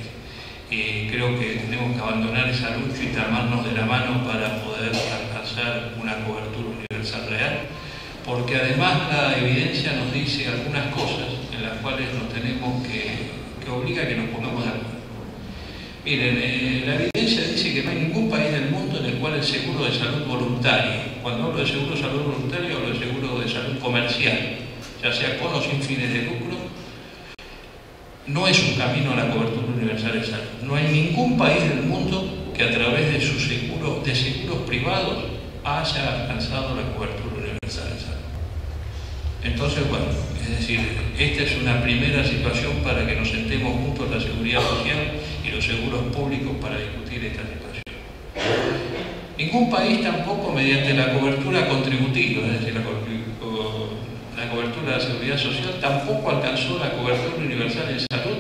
Creo que tenemos que abandonar esa lucha y tomarnos de la mano para poder alcanzar una cobertura universal real, porque además la evidencia nos dice algunas cosas en las cuales nos tenemos que obliga a que nos pongamos de acuerdo. Miren, la evidencia dice que no hay ningún país del mundo en el cual el seguro de salud voluntario, cuando hablo de seguro de salud voluntario, hablo de seguro de salud comercial, ya sea con o sin fines de lucro, no es un camino a la cobertura universal de salud. No hay ningún país del mundo que a través de sus seguros privados haya alcanzado la cobertura universal de salud. Entonces, bueno, es decir, esta es una primera situación para que nos sentemos juntos la seguridad social y los seguros públicos para discutir esta situación. Ningún país tampoco, mediante la cobertura contributiva, es decir, la cobertura de la seguridad social, tampoco alcanzó la cobertura universal en salud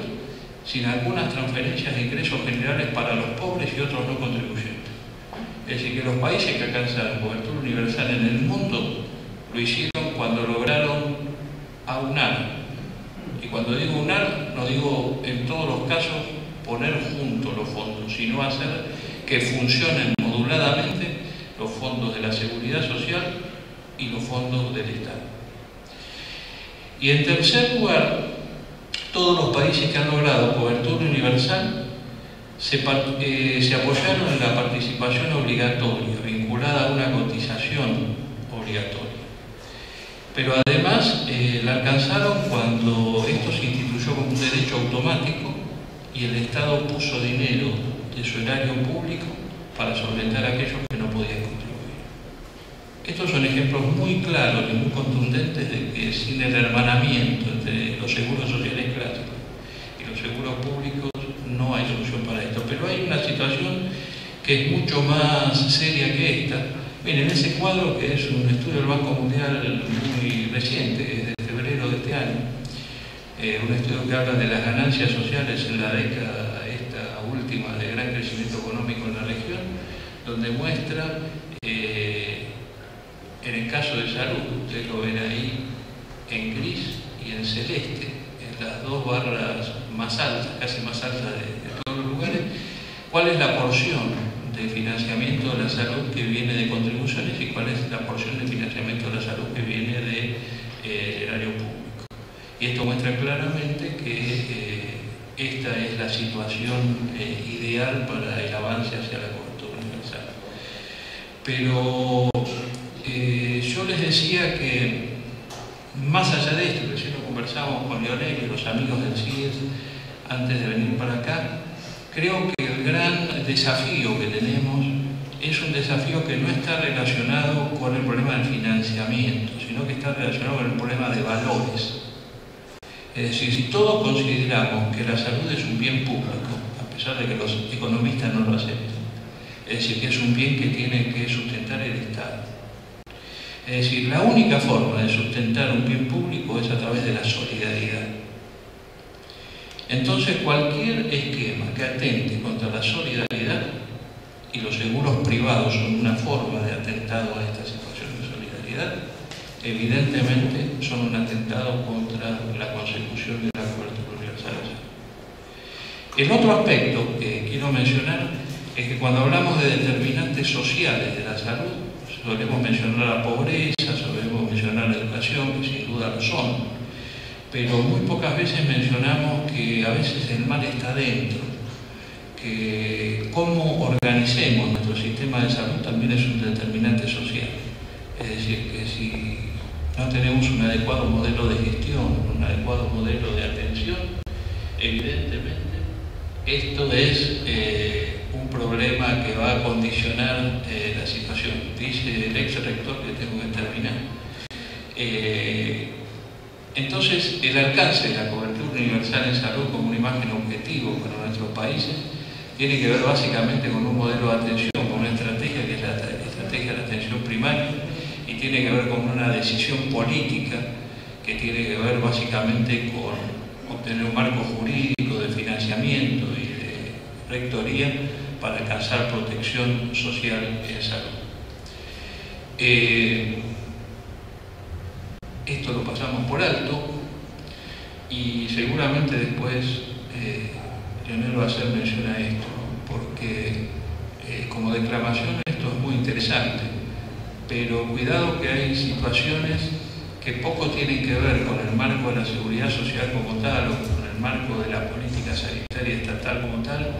sin algunas transferencias de ingresos generales para los pobres y otros no contribuyentes. Es decir, que los países que alcanzaron cobertura universal en el mundo lo hicieron cuando lograron aunar. Y cuando digo aunar, no digo en todos los casos poner juntos los fondos, sino hacer que funcionen moduladamente los fondos de la seguridad social y los fondos del Estado. Y en tercer lugar, todos los países que han logrado cobertura universal se apoyaron en la participación obligatoria, vinculada a una cotización obligatoria. Pero además la alcanzaron cuando esto se instituyó como un derecho automático y el Estado puso dinero de su erario público para solventar a aquellos que no podían contribuir. Estos son ejemplos muy claros y muy contundentes de que sin el hermanamiento entre los seguros sociales clásicos y los seguros públicos no hay solución para esto. Pero hay una situación que es mucho más seria que esta. Miren, ese cuadro, que es un estudio del Banco Mundial muy reciente, es de febrero de este año, un estudio que habla de las ganancias sociales en la década esta última de gran crecimiento económico en la región, donde muestra, en el caso de salud, ustedes lo ven ahí en gris y en celeste, en las dos barras más altas, casi más altas de todos los lugares, cuál es la porción de financiamiento de la salud que viene de contribuciones y cuál es la porción de financiamiento de la salud que viene del erario público. Y esto muestra claramente que esta es la situación ideal para el avance hacia la cobertura universal. Pero yo les decía que más allá de esto, recién lo conversamos con Leonel y los amigos del CIES antes de venir para acá, creo que el gran desafío que tenemos es un desafío que no está relacionado con el problema del financiamiento, sino que está relacionado con el problema de valores. Es decir, si todos consideramos que la salud es un bien público, a pesar de que los economistas no lo aceptan, es decir, que es un bien que tiene que sustentar el Estado, Es decir, la única forma de sustentar un bien público es a través de la solidaridad. Entonces, cualquier esquema que atente contra la solidaridad, y los seguros privados son una forma de atentado a esta situación de solidaridad, evidentemente son un atentado contra la consecución de la cobertura universal. El otro aspecto que quiero mencionar es que cuando hablamos de determinantes sociales de la salud, solemos mencionar la pobreza, solemos mencionar la educación, que sin duda lo son, pero muy pocas veces mencionamos que a veces el mal está dentro, que cómo organicemos nuestro sistema de salud también es un determinante social. Es decir, que si no tenemos un adecuado modelo de gestión, un adecuado modelo de atención, evidentemente esto es un problema que va a condicionar la situación. Dice el ex rector que tengo que terminar. Entonces, el alcance de la cobertura universal en salud como una imagen objetivo para nuestros países tiene que ver básicamente con un modelo de atención, con una estrategia que es la estrategia de la atención primaria, y tiene que ver con una decisión política que tiene que ver básicamente con obtener un marco jurídico de financiamiento y de rectoría para alcanzar protección social en salud. Esto lo pasamos por alto y seguramente después Leonel va a hacer mención a esto, porque como declamación esto es muy interesante, pero cuidado que hay situaciones que poco tienen que ver con el marco de la seguridad social como tal o con el marco de la política sanitaria estatal como tal,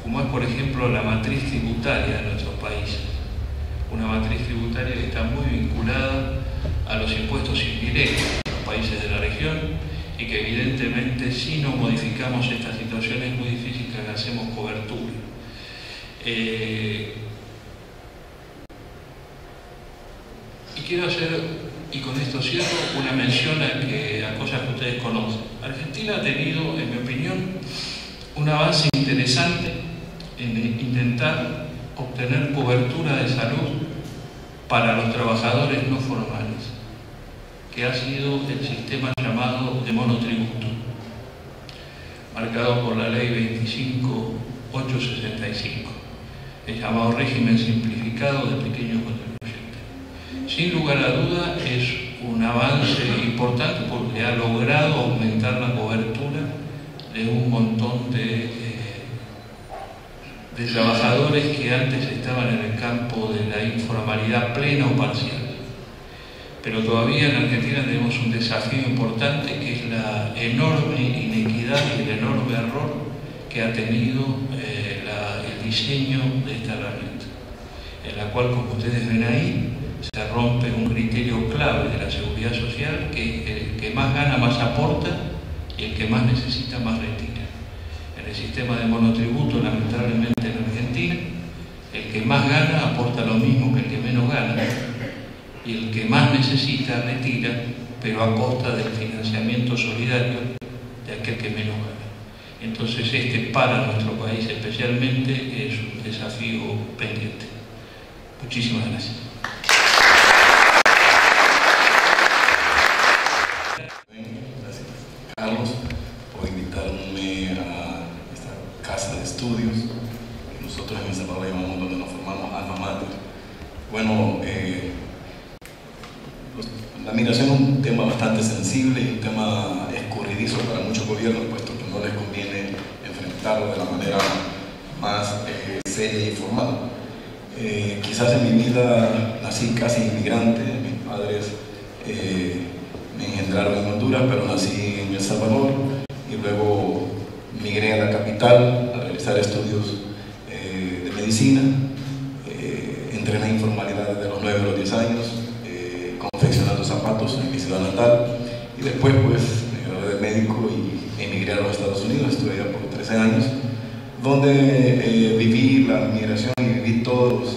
como es por ejemplo la matriz tributaria de nuestros países. Una matriz tributaria que está muy vinculada a los impuestos indirectos de los países de la región y que evidentemente si no modificamos esta situación es muy difícil que hagamos cobertura. Y quiero hacer, y con esto cierro, una mención a cosas que ustedes conocen. Argentina ha tenido, en mi opinión, un avance interesante en intentar obtener cobertura de salud para los trabajadores no formales, que ha sido el sistema llamado de monotributo, marcado por la ley 25865, el llamado régimen simplificado de pequeños contribuyentes. Sin lugar a duda es un avance importante porque ha logrado aumentar la cobertura de un montón de trabajadores que antes estaban en el campo de la informalidad plena o parcial. Pero todavía en Argentina tenemos un desafío importante que es la enorme inequidad y el enorme error que ha tenido el diseño de esta herramienta, en la cual, como ustedes ven ahí, se rompe un criterio clave de la seguridad social, que es el que más gana más aporta y el que más necesita más retira. En el sistema de monotributo, lamentablemente en Argentina, el que más gana aporta lo mismo que el que menos gana, y el que más necesita retira, pero a costa del financiamiento solidario de aquel que menos gana. Entonces para nuestro país especialmente es un desafío pendiente. Muchísimas gracias. Gracias, Carlos, por invitarme a esta casa de estudios que nosotros en El Salvador llamamos, donde nos formamos, alma mater. Bueno, la migración es un tema bastante sensible y un tema escurridizo para muchos gobiernos, puesto que no les conviene enfrentarlo de la manera más seria y formal. Quizás en mi vida nací casi inmigrante, mis padres me engendraron en Honduras, pero nací en El Salvador y luego migré a la capital a realizar estudios de medicina. Entré en la informalidad desde los 9 a los 10 años, confeccionando zapatos en mi ciudad natal, y después pues me gradué de médico y emigré a los Estados Unidos. Estuve allá por 13 años, donde viví la migración y viví todos los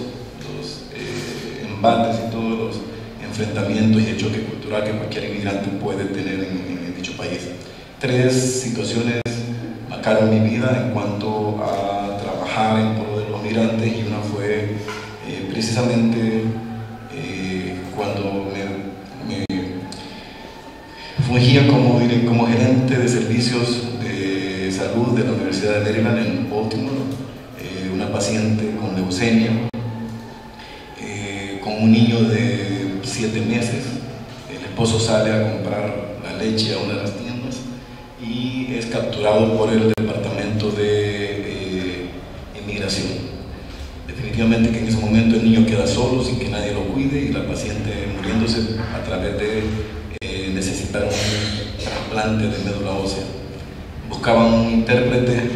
embates y todos los enfrentamientos y el choque cultural que cualquier inmigrante puede tener en dicho país. 3 situaciones marcaron mi vida en cuanto a trabajar en pro de los migrantes, y una fue precisamente cuando me Fungía como gerente de servicios de salud de la Universidad de Maryland en Baltimore, una paciente con leucemia, con un niño de 7 meses. El esposo sale a comprar la leche a una de las tiendas y es capturado por el departamento de inmigración. Definitivamente que en ese momento el niño queda solo, sin que nadie lo cuide, y la paciente muriéndose a través de necesitar un trasplante de médula ósea. Buscaban un intérprete,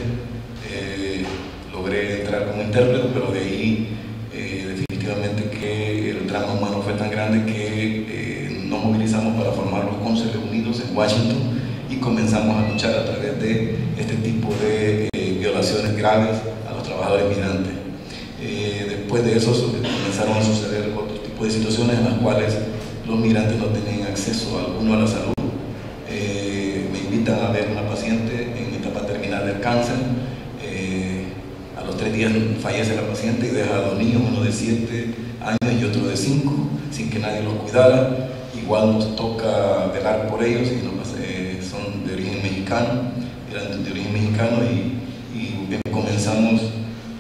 logré entrar como intérprete, pero de ahí definitivamente que el drama humano fue tan grande que nos movilizamos para formar los Cónsules Unidos en Washington y comenzamos a luchar a través de este tipo de violaciones graves a los trabajadores migrantes. Después de eso comenzaron a suceder otro tipo de situaciones en las cuales los migrantes no tenían acceso alguno a la salud. Me invitan a ver una paciente en etapa terminal del cáncer. A los 3 días fallece la paciente y deja a 2 niños, uno de 7 años y otro de 5, sin que nadie los cuidara. Igual nos toca velar por ellos, y son de origen mexicano, eran de origen mexicano, y comenzamos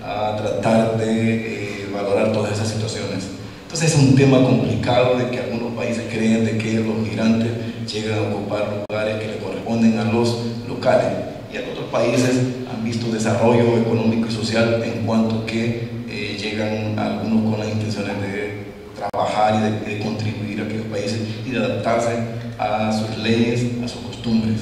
a tratar de valorar todas esas situaciones. Entonces es un tema complicado, de que algunos países creen de que los migrantes llegan a ocupar lugares que le corresponden a los locales, y otros países han visto desarrollo económico y social en cuanto que llegan algunos con las intenciones de trabajar y de contribuir a aquellos países y de adaptarse a sus leyes, a sus costumbres.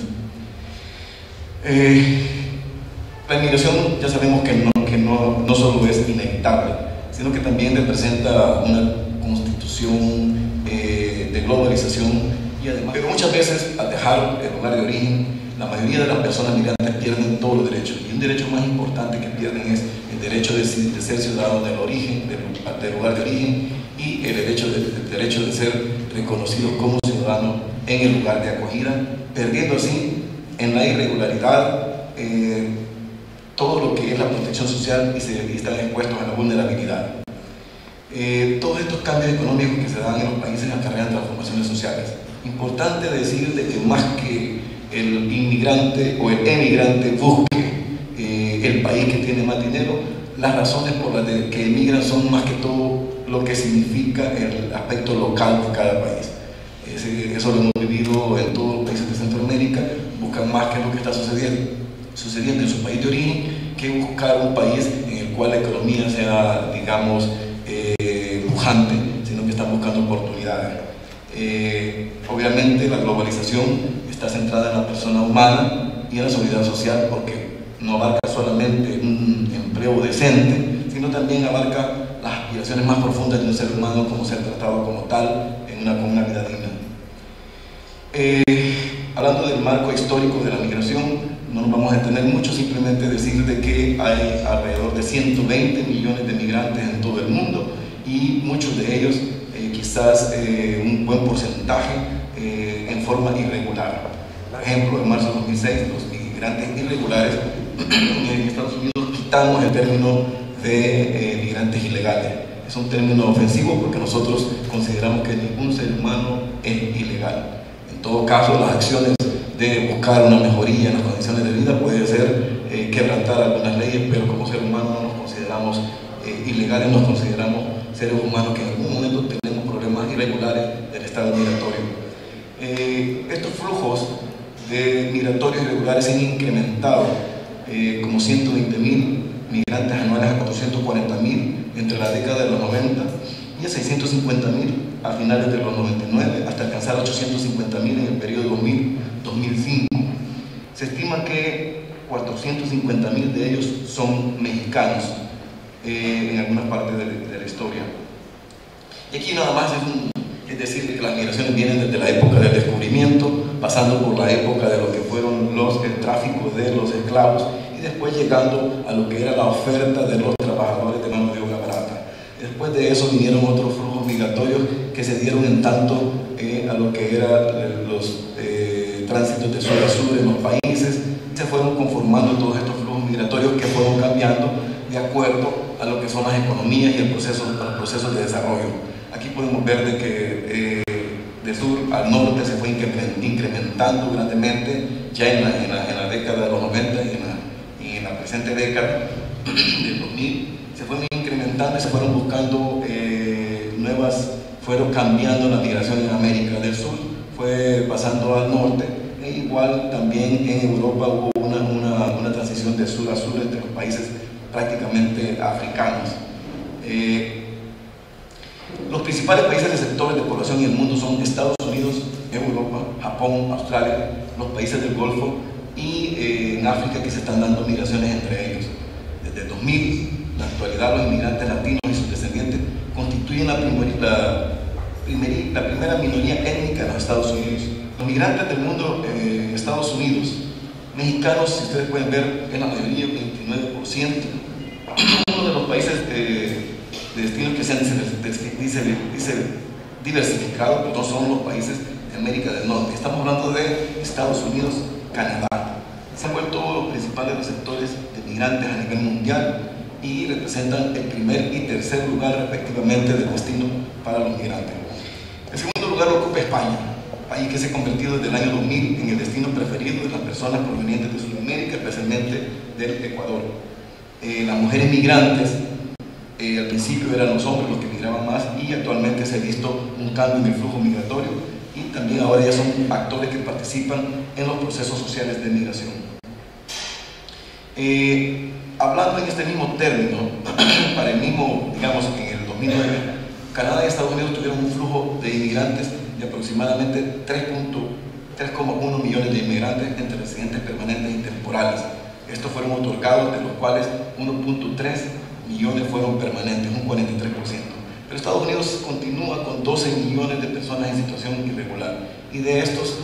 La inmigración ya sabemos que no solo es inevitable, sino que también representa una constitución de globalización, y además, pero muchas veces al dejar el lugar de origen, la mayoría de las personas migrantes pierden todos los derechos, y un derecho más importante que pierden es el derecho de ser ciudadanos del origen, del lugar de origen, y el derecho de ser reconocidos como ciudadanos en el lugar de acogida, perdiendo así en la irregularidad todo lo que es la protección social, y están expuestos a la vulnerabilidad. Todos estos cambios económicos que se dan en los países acarrean transformaciones sociales. Importante decir de que más que el inmigrante o el emigrante busque el país que tiene más dinero, las razones por las que emigran son más que todo lo que significa el aspecto local de cada país. Eso lo hemos vivido en todos los países de Centroamérica. Buscan más que lo que está sucediendo en su país de origen, que buscar un país en el cual la economía sea, digamos, pujante, sino que están buscando oportunidades. Obviamente la globalización está centrada en la persona humana y en la seguridad social, porque no abarca solamente un empleo decente, sino también abarca las aspiraciones más profundas de un ser humano, como ser tratado como tal con una vida digna. Hablando del marco histórico de la migración, no nos vamos a detener mucho, simplemente decir de que hay alrededor de 120 millones de migrantes en todo el mundo, y muchos de ellos, quizás un buen porcentaje, en forma irregular. Por ejemplo, en marzo de 2006, los migrantes irregulares en Estados Unidos quitamos el término de migrantes ilegales. Es un término ofensivo porque nosotros consideramos que ningún ser humano es ilegal. En todo caso, las acciones de buscar una mejoría en las condiciones de vida puede ser quebrantar algunas leyes, pero como ser humano no nos consideramos ilegales, nos consideramos seres humanos que en algún momento tenemos problemas irregulares del estado migratorio. Estos flujos migratorios irregulares se han incrementado como 120.000 migrantes anuales a 440.000 entre la década de los 90 y a 650.000 a finales de los 99, hasta alcanzar 850.000 en el periodo 2000-2005. Se estima que 450.000 de ellos son mexicanos en algunas partes de la historia. Y aquí nada más es decir que las migraciones vienen desde la época del descubrimiento, pasando por la época de lo que fueron el tráfico de los esclavos, y después llegando a lo que era la oferta de los trabajadores de mano de obra barata. Después de eso vinieron otros flujos migratorios que se dieron en tanto a lo que eran los tránsitos de sur a sur en los países. Se fueron conformando todos estos flujos migratorios que fueron cambiando de acuerdo a lo que son las economías y los procesos de desarrollo. Aquí podemos ver de que de sur al norte se fue incrementando grandemente ya en la década de los 90 y en la presente década del 2000. Se fueron incrementando y se fueron buscando fueron cambiando la migración en América del Sur, fue pasando al norte, e igual también en Europa hubo una transición de sur a sur entre los países prácticamente africanos. Los principales países receptores de población en el mundo son Estados Unidos, Europa, Japón, Australia, los países del Golfo y en África, que se están dando migraciones entre ellos. Desde 2000, en la actualidad, los inmigrantes latinos y sus descendientes constituyen la primera minoría étnica en los Estados Unidos. Los migrantes del mundo en Estados Unidos, mexicanos, si ustedes pueden ver, es la mayoría, 29%. Uno de los países de destinos que se han diversificado, pero no son los países de América del Norte. Estamos hablando de Estados Unidos, Canadá. Se han vuelto los principales receptores de migrantes a nivel mundial y representan el primer y tercer lugar respectivamente de destino para los migrantes. El segundo lugar lo ocupa España, país que se ha convertido desde el año 2000 en el destino preferido de las personas provenientes de Sudamérica, especialmente del Ecuador. Las mujeres migrantes, al principio eran los hombres los que migraban más, y actualmente se ha visto un cambio en el flujo migratorio, y también ahora ya son actores que participan en los procesos sociales de migración. Hablando en este mismo término, para el mismo, digamos, en el 2009, Canadá y Estados Unidos tuvieron un flujo de inmigrantes de aproximadamente 3,1 millones de inmigrantes entre residentes permanentes y temporales. Estos fueron otorgados, de los cuales 1,3 millones fueron permanentes, un 43%. Pero Estados Unidos continúa con 12 millones de personas en situación irregular, y de estos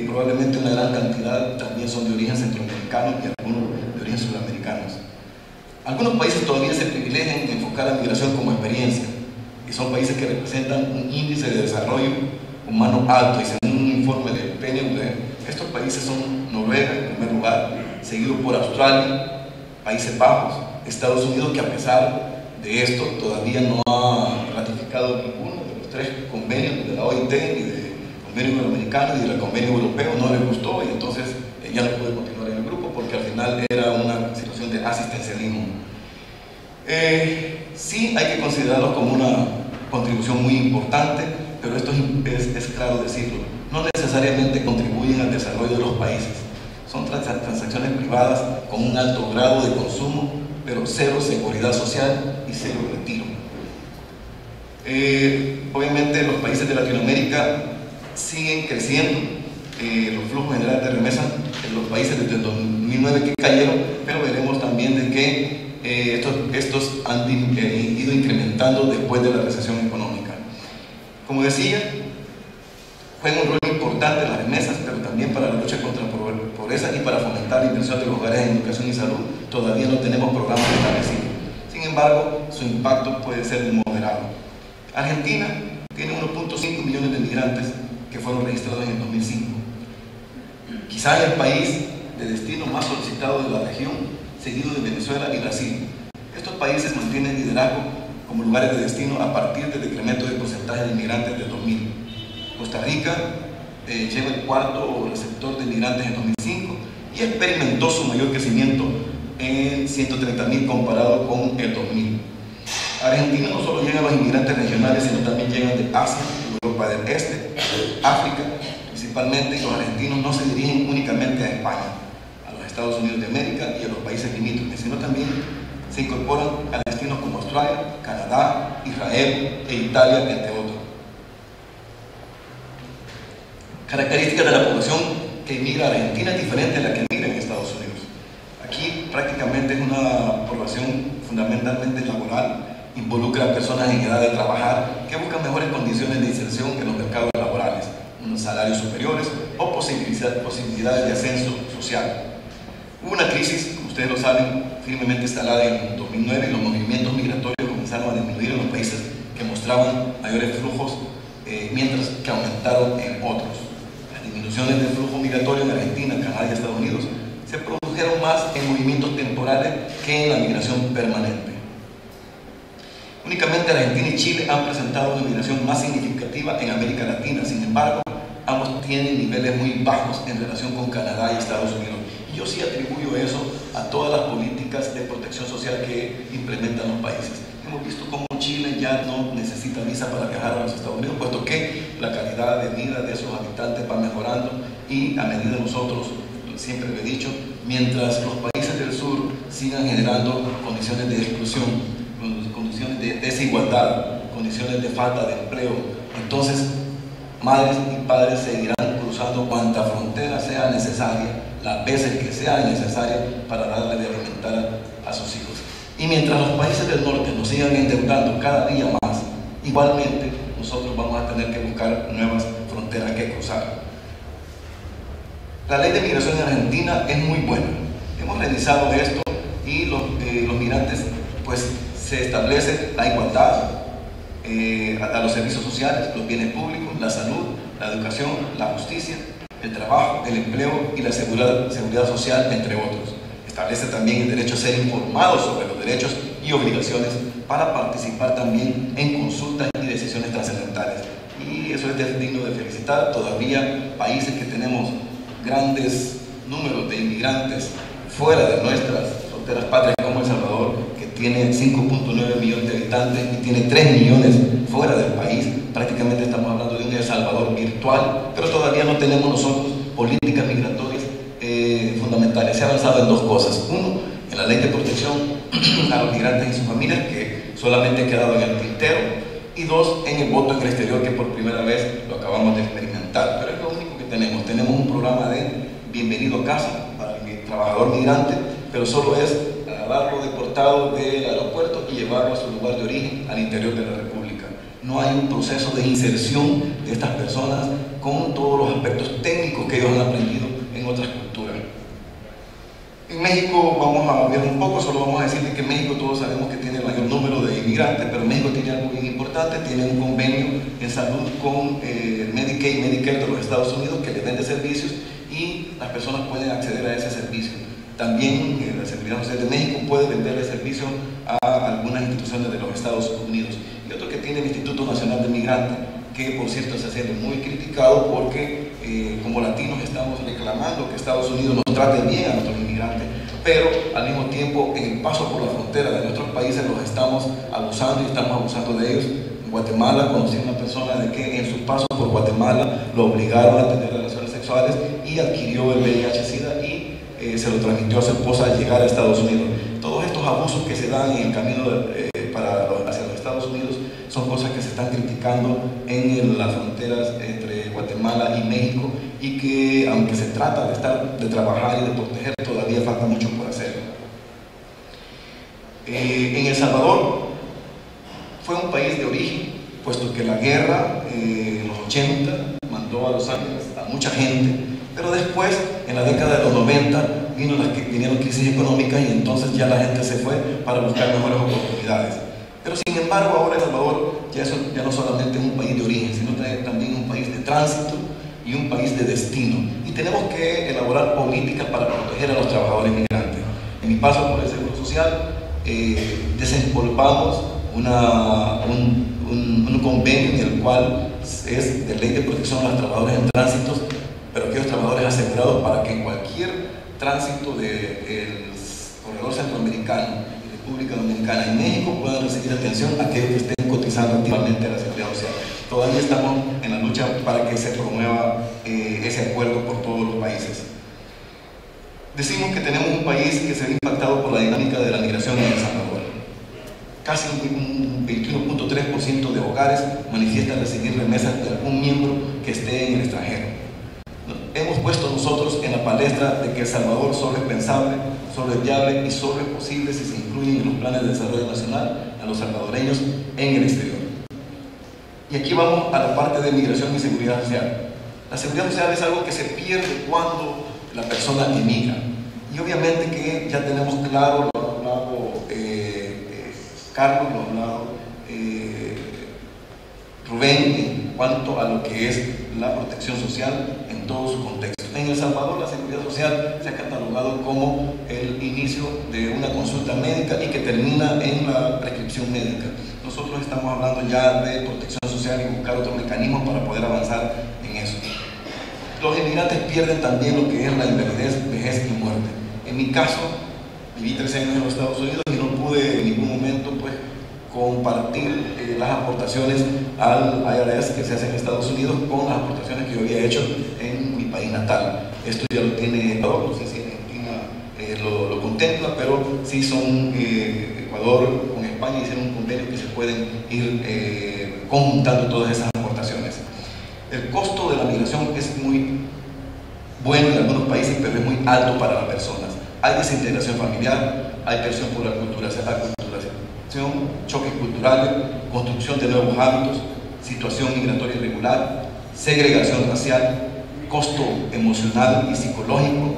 probablemente una gran cantidad también son de origen centroamericano y algunos de origen sudamericanos. Algunos países todavía se privilegian de enfocar la migración como experiencia, y son países que representan un índice de desarrollo humano alto, y según un informe del PNUD, estos países son Noruega en primer lugar, seguido por Australia, Países Bajos, Estados Unidos, que a pesar de esto todavía no ha ratificado ninguno de los 3 convenios de la OIT, ni del convenio iberoamericano y del convenio europeo, no le gustó, y entonces ya no puede continuar en el grupo porque al final era una situación de asistencialismo. Sí hay que considerarlo como una contribución muy importante, pero esto es claro decirlo, no necesariamente contribuyen al desarrollo de los países. Son transacciones privadas con un alto grado de consumo, pero cero seguridad social y cero retiro. Obviamente los países de Latinoamérica siguen creciendo, los flujos generales de remesas en los países desde el 2009 que cayeron, pero veremos también de que estos han ido incrementando después de la recesión económica. Como decía, juegan un rol importante las remesas, pero también para la lucha contra la pobreza y para fomentar la inversión de los hogares en educación y salud. Todavía no tenemos programas establecidos. Sin embargo, su impacto puede ser moderado. Argentina tiene 1,5 millones de migrantes que fueron registrados en el 2005. Quizá el país de destino más solicitado de la región, seguido de Venezuela y Brasil. Estos países mantienen liderazgo como lugares de destino a partir del decremento del porcentaje de inmigrantes del 2000. Costa Rica lleva el cuarto receptor de inmigrantes en 2005 y experimentó su mayor crecimiento en 130.000 comparado con el 2000. Argentina no solo llegan los inmigrantes regionales, sino también llegan de Asia, Europa del Este, África principalmente, y los argentinos no se dirigen únicamente a España, a los Estados Unidos de América y a los países limítrofes, sino también se incorporan a destinos como Australia, Canadá, Israel e Italia, entre otros. Características de la población que emigra a Argentina es diferente a la que emigra en Estados Unidos. Aquí prácticamente es una población fundamentalmente laboral, involucra a personas en edad de trabajar que buscan mejores condiciones de inserción en los mercados laborales, unos salarios superiores o posibilidades de ascenso social. Hubo una crisis, como ustedes lo saben, firmemente instalada en 2009, y los movimientos migratorios comenzaron a disminuir en los países que mostraban mayores flujos, mientras que aumentaron en otros. Las disminuciones del flujo migratorio en Argentina, Canadá y Estados Unidos se produjeron más en movimientos temporales que en la migración permanente. Únicamente Argentina y Chile han presentado una migración más significativa en América Latina. Sin embargo, ambos tienen niveles muy bajos en relación con Canadá y Estados Unidos. Y yo sí atribuyo eso a todas las políticas de protección social que implementan los países. Hemos visto cómo Chile ya no necesita visa para viajar a los Estados Unidos, puesto que la calidad de vida de sus habitantes va mejorando, y a medida nosotros, siempre lo he dicho, mientras los países del sur sigan generando condiciones de exclusión, condiciones de desigualdad, condiciones de falta de empleo, entonces madres y padres seguirán cruzando cuanta frontera sea necesaria, las veces que sea necesaria, para darle de alimentar a sus hijos. Y mientras los países del norte nos sigan endeudando cada día más, igualmente nosotros vamos a tener que buscar nuevas fronteras que cruzar. La ley de migración en Argentina es muy buena. Hemos revisado esto y los migrantes, pues se establece la igualdad a los servicios sociales, los bienes públicos, la salud, la educación, la justicia, el trabajo, el empleo y la seguridad social, entre otros. Establece también el derecho a ser informados sobre los derechos y obligaciones para participar también en consultas y decisiones trascendentales. Y eso es digno de felicitar. Todavía países que tenemos grandes números de inmigrantes fuera de nuestras fronteras patrias, como El Salvador, que tiene 5.9 millones de habitantes y tiene 3 millones fuera del país. Prácticamente estamos hablando de un El Salvador virtual, pero todavía no tenemos nosotros políticas migratorias fundamentales. Se ha avanzado en dos cosas: uno, en la ley de protección a los migrantes y sus familias, que solamente ha quedado en el tintero, y dos, en el voto en el exterior, que por primera vez lo acabamos de experimentar. Pero es lo único que tenemos. Tenemos un programa de bienvenido a casa para el trabajador migrante, pero solo es agarrarlo deportado del aeropuerto y llevarlo a su lugar de origen, al interior de la República. No hay un proceso de inserción de estas personas con todos los aspectos técnicos que ellos han aprendido en otras culturas. En México vamos a ver un poco, solo vamos a decir que en México todos sabemos que tiene el mayor número de inmigrantes, pero México tiene algo bien importante: tiene un convenio en salud con Medicaid y Medicare de los Estados Unidos, que le vende servicios y las personas pueden acceder a ese servicio. También la Seguridad Social de México puede venderle servicio a algunas instituciones de los Estados Unidos. Y otro que tiene el Instituto Nacional de Migrantes, que por cierto está siendo muy criticado porque como latinos estamos reclamando que Estados Unidos nos trate bien a nuestros inmigrantes, pero al mismo tiempo en el paso por la frontera de nuestros países los estamos abusando y estamos abusando de ellos. En Guatemala conocí a una persona de que en su paso por Guatemala lo obligaron a tener relaciones sexuales y adquirió el VIH-Sida y se lo transmitió a su esposa al llegar a Estados Unidos. Todos estos abusos que se dan en el camino hacia los Estados Unidos son cosas que se están criticando en las fronteras entre Guatemala y México, y que aunque se trata de trabajar y de proteger, todavía falta mucho por hacer. En El Salvador fue un país de origen, puesto que la guerra en los 80 mandó a Los Ángeles a mucha gente, pero después, en la década de los 90, vinieron crisis económicas y entonces ya la gente se fue para buscar mejores oportunidades. Pero sin embargo, ahora El Salvador ya no solamente es un país de origen, sino también un país de tránsito y un país de destino. Y tenemos que elaborar políticas para proteger a los trabajadores migrantes. En mi paso por el Seguro Social, desempolvamos un convenio en el cual es de ley de protección a los trabajadores en tránsitos, pero aquellos trabajadores asegurados, para que en cualquier tránsito del corredor centroamericano, República Dominicana y México puedan recibir atención a aquellos que estén cotizando activamente a la Seguridad Social. Todavía estamos en la lucha para que se promueva ese acuerdo por todos los países. Decimos que tenemos un país que se ve impactado por la dinámica de la migración en El Salvador. Casi un 21.3% de hogares manifiestan recibir remesas de algún miembro que esté en el extranjero. Hemos puesto nosotros en la palestra de que El Salvador solo es pensable, solo es viable y solo es posible si se incluyen en los planes de desarrollo nacional a los salvadoreños en el exterior. Y aquí vamos a la parte de migración y seguridad social. La seguridad social es algo que se pierde cuando la persona emigra. Y obviamente que ya tenemos claro, lo ha hablado Carlos, lo ha hablado Rubén, en cuanto a lo que es la protección social en todo su contexto. En El Salvador la seguridad social se ha catalogado como el inicio de una consulta médica y que termina en la prescripción médica. nosotros estamos hablando ya de protección social y buscar otros mecanismos para poder avanzar en eso. Los inmigrantes pierden también lo que es la invalidez, vejez y muerte. En mi caso, viví 13 años en los Estados Unidos y no pude en ningún momento pues, compartir las aportaciones al IRS que se hace en Estados Unidos con las aportaciones que yo había hecho en mi país natal. Esto ya lo tiene Ecuador, no sé si Argentina lo contempla, pero sí son Ecuador con España hicieron un convenio que se pueden ir conjuntando todas esas aportaciones. El costo de la migración es muy bueno en algunos países, pero es muy alto para las personas. Hay desintegración familiar, hay presión por la aculturación, choques culturales, construcción de nuevos hábitos, situación migratoria irregular, segregación racial, costo emocional y psicológico,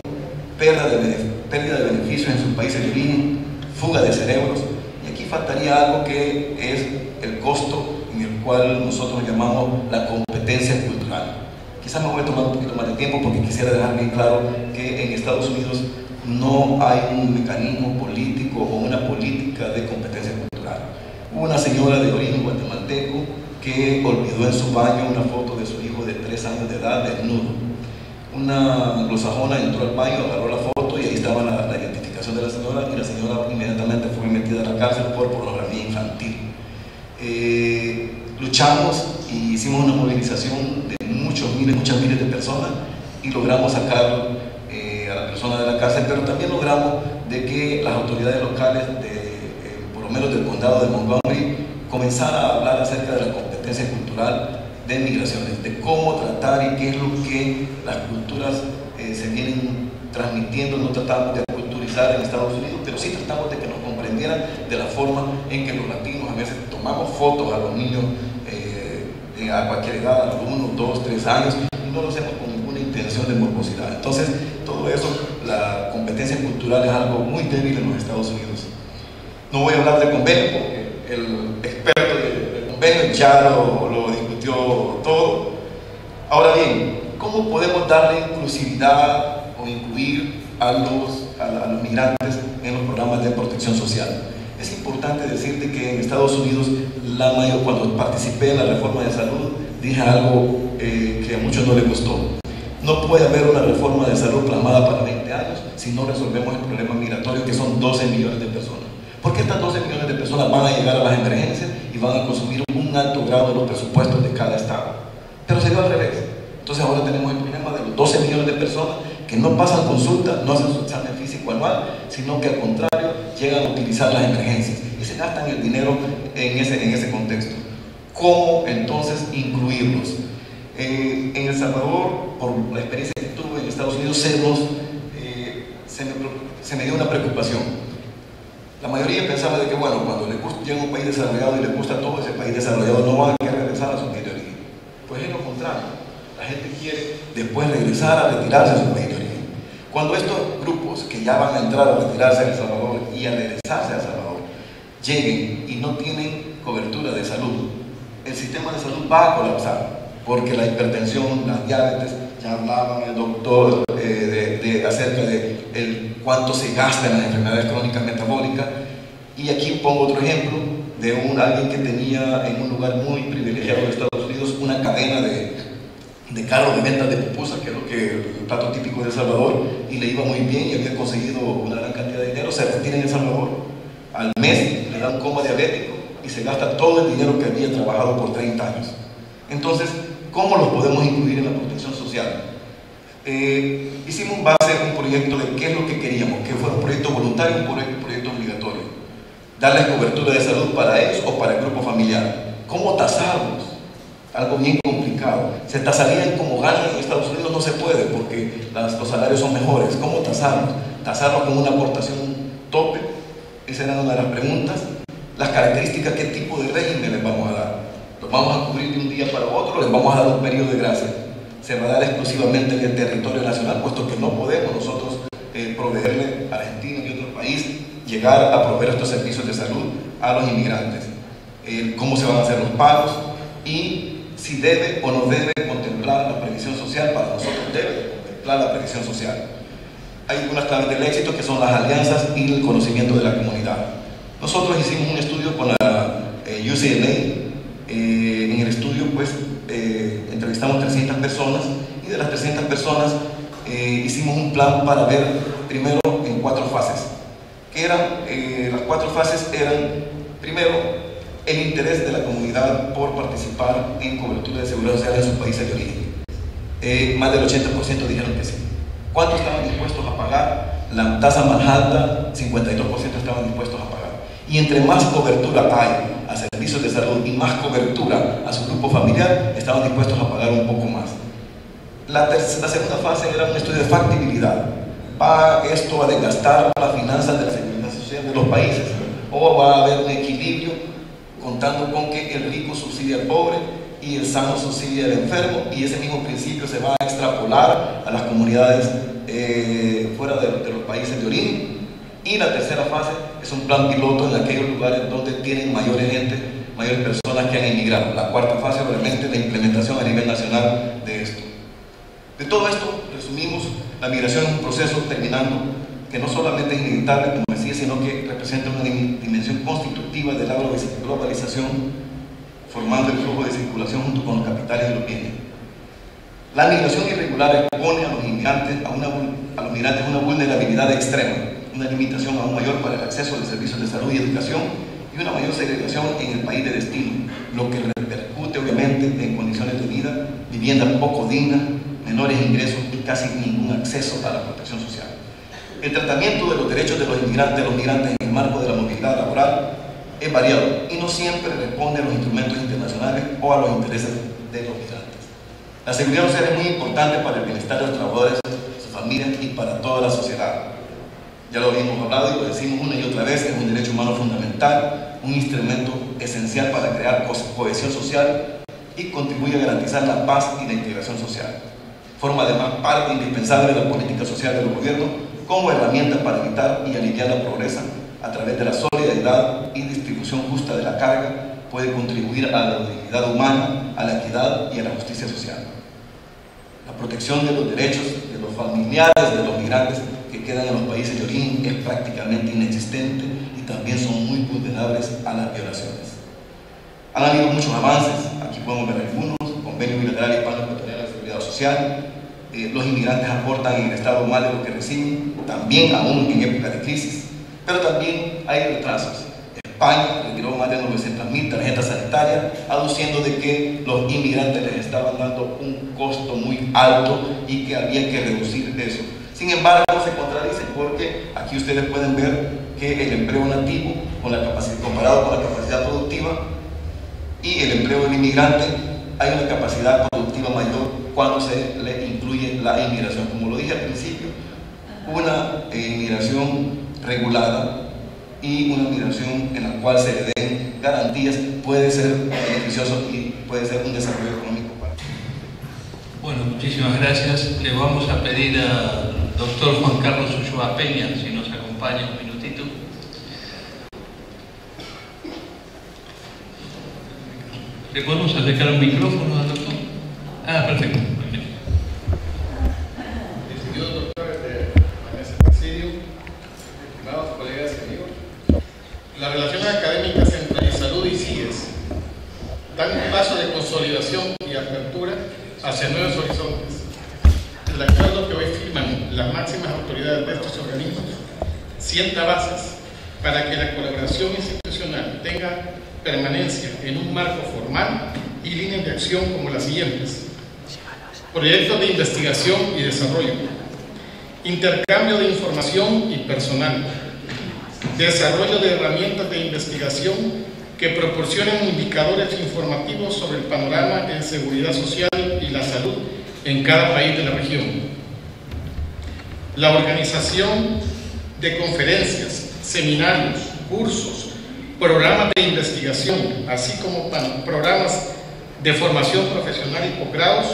pérdida de beneficios en sus países de origen, fuga de cerebros. Y aquí faltaría algo que es el costo en el cual nosotros llamamos la competencia cultural. Quizás me voy a tomar un poquito más de tiempo porque quisiera dejar bien claro que en Estados Unidos no hay un mecanismo político o una política de competencia cultural. Hubo una señora de origen guatemalteco que olvidó en su baño una foto de su hijo de 3 años de edad desnudo. Una anglosajona entró al baño, agarró la foto y ahí estaba la identificación de la señora, y la señora inmediatamente fue metida a la cárcel por pornografía infantil. Luchamos y hicimos una movilización de muchas miles de personas y logramos sacar a la persona de la cárcel, pero también logramos de que las autoridades locales, por lo menos del condado de Montgomery, comenzaran a hablar acerca de la competencia cultural de migraciones, de cómo tratar y qué es lo que las culturas se vienen transmitiendo. No tratamos de culturizar en Estados Unidos, pero sí tratamos de que nos comprendieran de la forma en que los latinos a veces tomamos fotos a los niños a cualquier edad, a los 1, 2, 3 años, y no lo hacemos con ninguna intención de morbosidad. Entonces, todo eso, la competencia cultural es algo muy débil en los Estados Unidos. No voy a hablar de convenio porque el experto del convenio ya lo discutió todo. Ahora bien, ¿cómo podemos darle inclusividad o incluir a los migrantes en los programas de protección social? Es importante decirte que en Estados Unidos, cuando participé en la reforma de salud, dije algo que a muchos no les gustó. No puede haber una reforma de salud plasmada para 20 años si no resolvemos el problema migratorio, que son 12 millones de personas. Porque estas 12 millones de personas van a llegar a las emergencias y van a consumir un alto grado de los presupuestos de cada estado. Pero se dio al revés. Entonces ahora tenemos el problema de los 12 millones de personas que no pasan consulta, no hacen su examen físico anual, sino que al contrario llegan a utilizar las emergencias y se gastan el dinero en ese contexto. ¿Cómo entonces incluirlos? En El Salvador, por la experiencia que tuve en Estados Unidos, se me dio una preocupación. La mayoría pensaba de que, bueno, cuando llega a un país desarrollado y le gusta todo ese país desarrollado, no van a querer regresar a su país de origen. Pues es lo contrario. La gente quiere después regresar a retirarse a su país de origen. Cuando estos grupos que ya van a entrar a retirarse a El Salvador y a regresarse a El Salvador lleguen y no tienen cobertura de salud, el sistema de salud va a colapsar, porque la hipertensión, la diabetes, ya hablaban el doctor acerca de cuánto se gasta en las enfermedades crónicas metabólicas. Y aquí pongo otro ejemplo de alguien que tenía en un lugar muy privilegiado de Estados Unidos una cadena de carros de ventas de pupusas, que es lo que el plato típico de El Salvador, y le iba muy bien y había conseguido una gran cantidad de dinero. Se retira en El Salvador, al mes le da un coma diabético y se gasta todo el dinero que había trabajado por 30 años. Entonces, ¿cómo los podemos incluir en la protección social? Hicimos base a un proyecto de qué es lo que queríamos, que fuera un proyecto voluntario, un proyecto obligatorio. Darles cobertura de salud para ellos o para el grupo familiar. ¿Cómo tasarlos? Algo bien complicado. Se tasarían como ganan en Estados Unidos, no se puede porque los salarios son mejores. ¿Cómo tasarlos? Tasarlos con una aportación tope. Esa era una de las preguntas. Las características, qué tipo de régimen les vamos a dar. ¿Los vamos a cubrir de un día para otro o les vamos a dar un periodo de gracia? Se va a dar exclusivamente en el territorio nacional, puesto que no podemos nosotros proveerle a Argentina y otro país llegar a proveer estos servicios de salud a los inmigrantes. ¿Cómo se van a hacer los pagos? Y si debe o no debe contemplar la previsión social. Para nosotros debe contemplar la previsión social. Hay algunas claves del éxito que son las alianzas y el conocimiento de la comunidad. Nosotros hicimos un estudio con la UCLA. En el estudio pues entrevistamos 300 personas y de las 300 personas hicimos un plan para ver primero en 4 fases, que eran, las 4 fases eran, primero, el interés de la comunidad por participar en cobertura de seguridad social en sus países de origen. Más del 80% dijeron que sí. ¿Cuánto estaban dispuestos a pagar? La tasa más alta, 52% estaban dispuestos a pagar. Y entre más cobertura hay a servicios de salud y más cobertura a su grupo familiar, estaban dispuestos a pagar un poco más. La segunda fase era un estudio de factibilidad. ¿Va esto a desgastar las finanzas de la seguridad social de los países? ¿O va a haber un equilibrio contando con que el rico subsidia al pobre y el sano subsidia al enfermo? Y ese mismo principio se va a extrapolar a las comunidades fuera de los países de origen. Y la tercera fase es un plan piloto en aquellos lugares donde tienen mayores personas que han emigrado. La cuarta fase, obviamente, la implementación a nivel nacional de esto. De todo esto, resumimos, la migración es un proceso terminando que no solamente es inevitable, como decía, sino que representa una dimensión constitutiva de la globalización, formando el flujo de circulación junto con los capitales y los bienes. La migración irregular expone a los migrantes a una vulnerabilidad extrema, una limitación aún mayor para el acceso a los servicios de salud y educación y una mayor segregación en el país de destino, lo que repercute obviamente en condiciones de vida, vivienda poco digna, menores ingresos y casi ningún acceso a la protección social. El tratamiento de los derechos de los migrantes en el marco de la movilidad laboral es variado y no siempre responde a los instrumentos internacionales o a los intereses de los migrantes. La seguridad social es muy importante para el bienestar de los trabajadores, sus familias y para toda la sociedad. Ya lo habíamos hablado y lo decimos una y otra vez, es un derecho humano fundamental, un instrumento esencial para crear cohesión social y contribuye a garantizar la paz y la integración social. Forma además parte indispensable de la política social de los gobiernos como herramienta para evitar y aliviar la pobreza a través de la solidaridad y distribución justa de la carga, puede contribuir a la dignidad humana, a la equidad y a la justicia social. La protección de los derechos de los familiares de los migrantes que quedan en los países de origen es prácticamente inexistente y también son muy vulnerables a las violaciones. Han habido muchos avances, aquí podemos ver algunos: convenio bilateral hispano-ecuatoriano de seguridad social. Los inmigrantes aportan en el Estado más de lo que reciben, también aún en época de crisis, pero también hay retrasos. España retiró más de 900.000 tarjetas sanitarias, aduciendo de que los inmigrantes les estaban dando un costo muy alto y que había que reducir eso. Sin embargo, se contradicen porque aquí ustedes pueden ver que el empleo nativo, comparado con la capacidad productiva, y el empleo del inmigrante, hay una capacidad productiva mayor cuando se le incluye la inmigración. Como lo dije al principio, una inmigración regulada y una migración en la cual se le den garantías puede ser beneficioso y puede ser un desarrollo económico para. Bueno, muchísimas gracias. Le vamos a pedir al doctor Juan Carlos Ulloa Peña si nos acompaña un minutito. ¿Le podemos acercar un micrófono al doctor? Ah, perfecto. Distinguidos doctores de la mesa presidio, estimados colegas y amigos, las relaciones académicas entre salud y CIES dan un paso de consolidación y apertura hacia nuevos horizontes. El acuerdo que hoy firman las máximas autoridades de estos organismos sienta bases para que la colaboración institucional tenga permanencia en un marco formal y líneas de acción como las siguientes: proyectos de investigación y desarrollo, intercambio de información y personal, desarrollo de herramientas de investigación que proporcionen indicadores informativos sobre el panorama en seguridad social y la salud en cada país de la región, la organización de conferencias, seminarios, cursos, programas de investigación, así como programas de formación profesional y posgrados,